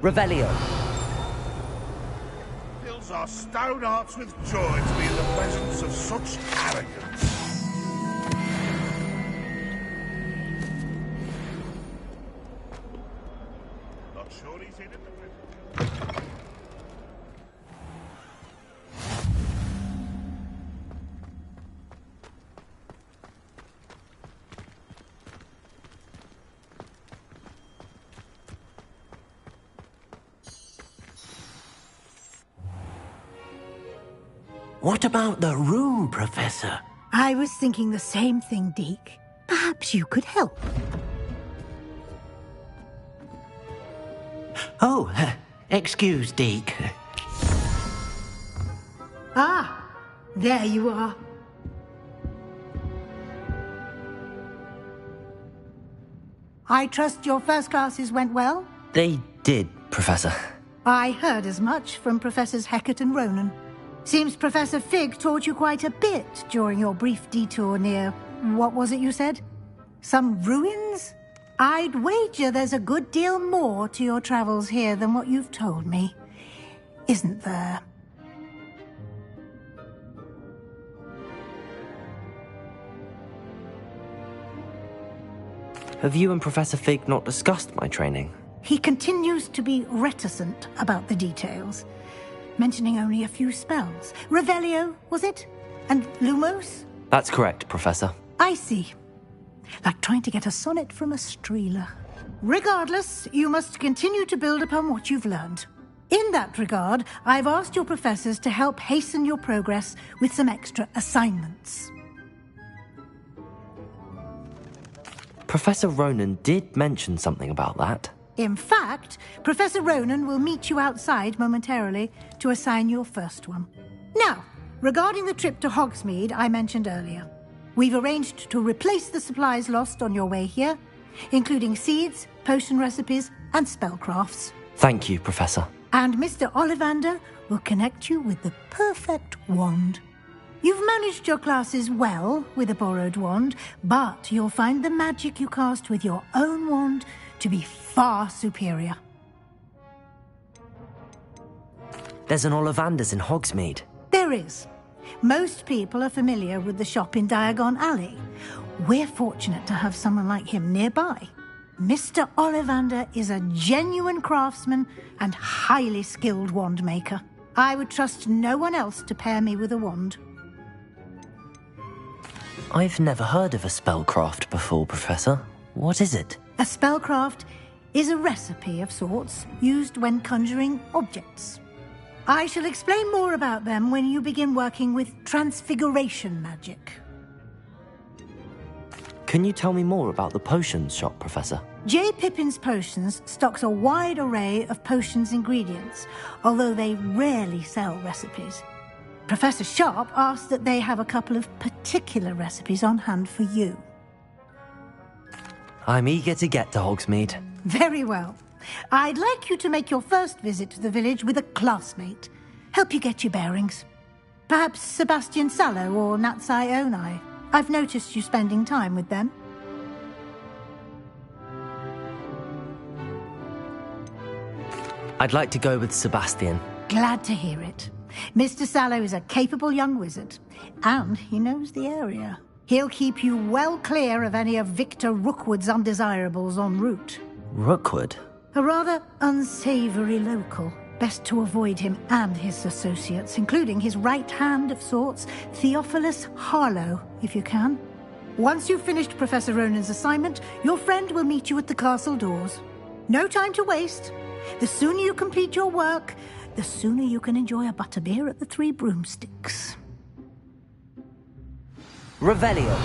Revelio. Fills our stone hearts with joy to be in the presence of such arrogance. Not sure he's in at the present. What about the room, Professor? I was thinking the same thing, Deke. Perhaps you could help. Oh, excuse, Deke. Ah, there you are. I trust your first classes went well? They did, Professor. I heard as much from Professors Hecat and Ronan. Seems Professor Fig taught you quite a bit during your brief detour near... what was it you said? Some ruins? I'd wager there's a good deal more to your travels here than what you've told me. Isn't there? Have you and Professor Fig not discussed my training? He continues to be reticent about the details, mentioning only a few spells. Revelio, was it? And Lumos? That's correct, Professor. I see. Like trying to get a sonnet from a streeler. Regardless, you must continue to build upon what you've learned. In that regard, I've asked your professors to help hasten your progress with some extra assignments. Professor Ronan did mention something about that. In fact, Professor Ronan will meet you outside momentarily to assign your first one. Now, regarding the trip to Hogsmeade I mentioned earlier, we've arranged to replace the supplies lost on your way here, including seeds, potion recipes, and spellcrafts. Thank you, Professor. And Mr. Ollivander will connect you with the perfect wand. You've managed your classes well with a borrowed wand, but you'll find the magic you cast with your own wand to be far superior. There's an Ollivander's in Hogsmeade. There is. Most people are familiar with the shop in Diagon Alley. We're fortunate to have someone like him nearby. Mr. Ollivander is a genuine craftsman and highly skilled wand maker. I would trust no one else to pair me with a wand. I've never heard of a spellcraft before, Professor. What is it? A spellcraft is a recipe of sorts used when conjuring objects. I shall explain more about them when you begin working with transfiguration magic. Can you tell me more about the potions shop, Professor? J. Pippin's Potions stocks a wide array of potions ingredients, although they rarely sell recipes. Professor Sharp asked that they have a couple of particular recipes on hand for you. I'm eager to get to Hogsmeade. Very well. I'd like you to make your first visit to the village with a classmate. Help you get your bearings. Perhaps Sebastian Sallow or Natsai Onai. I've noticed you spending time with them. I'd like to go with Sebastian. Glad to hear it. Mr. Sallow is a capable young wizard, and he knows the area. He'll keep you well clear of any of Victor Rookwood's undesirables en route. Rookwood? A rather unsavory local. Best to avoid him and his associates, including his right hand of sorts, Theophilus Harlow, if you can. Once you've finished Professor Ronan's assignment, your friend will meet you at the castle doors. No time to waste. The sooner you complete your work, the sooner you can enjoy a butterbeer at the Three Broomsticks. Revelio.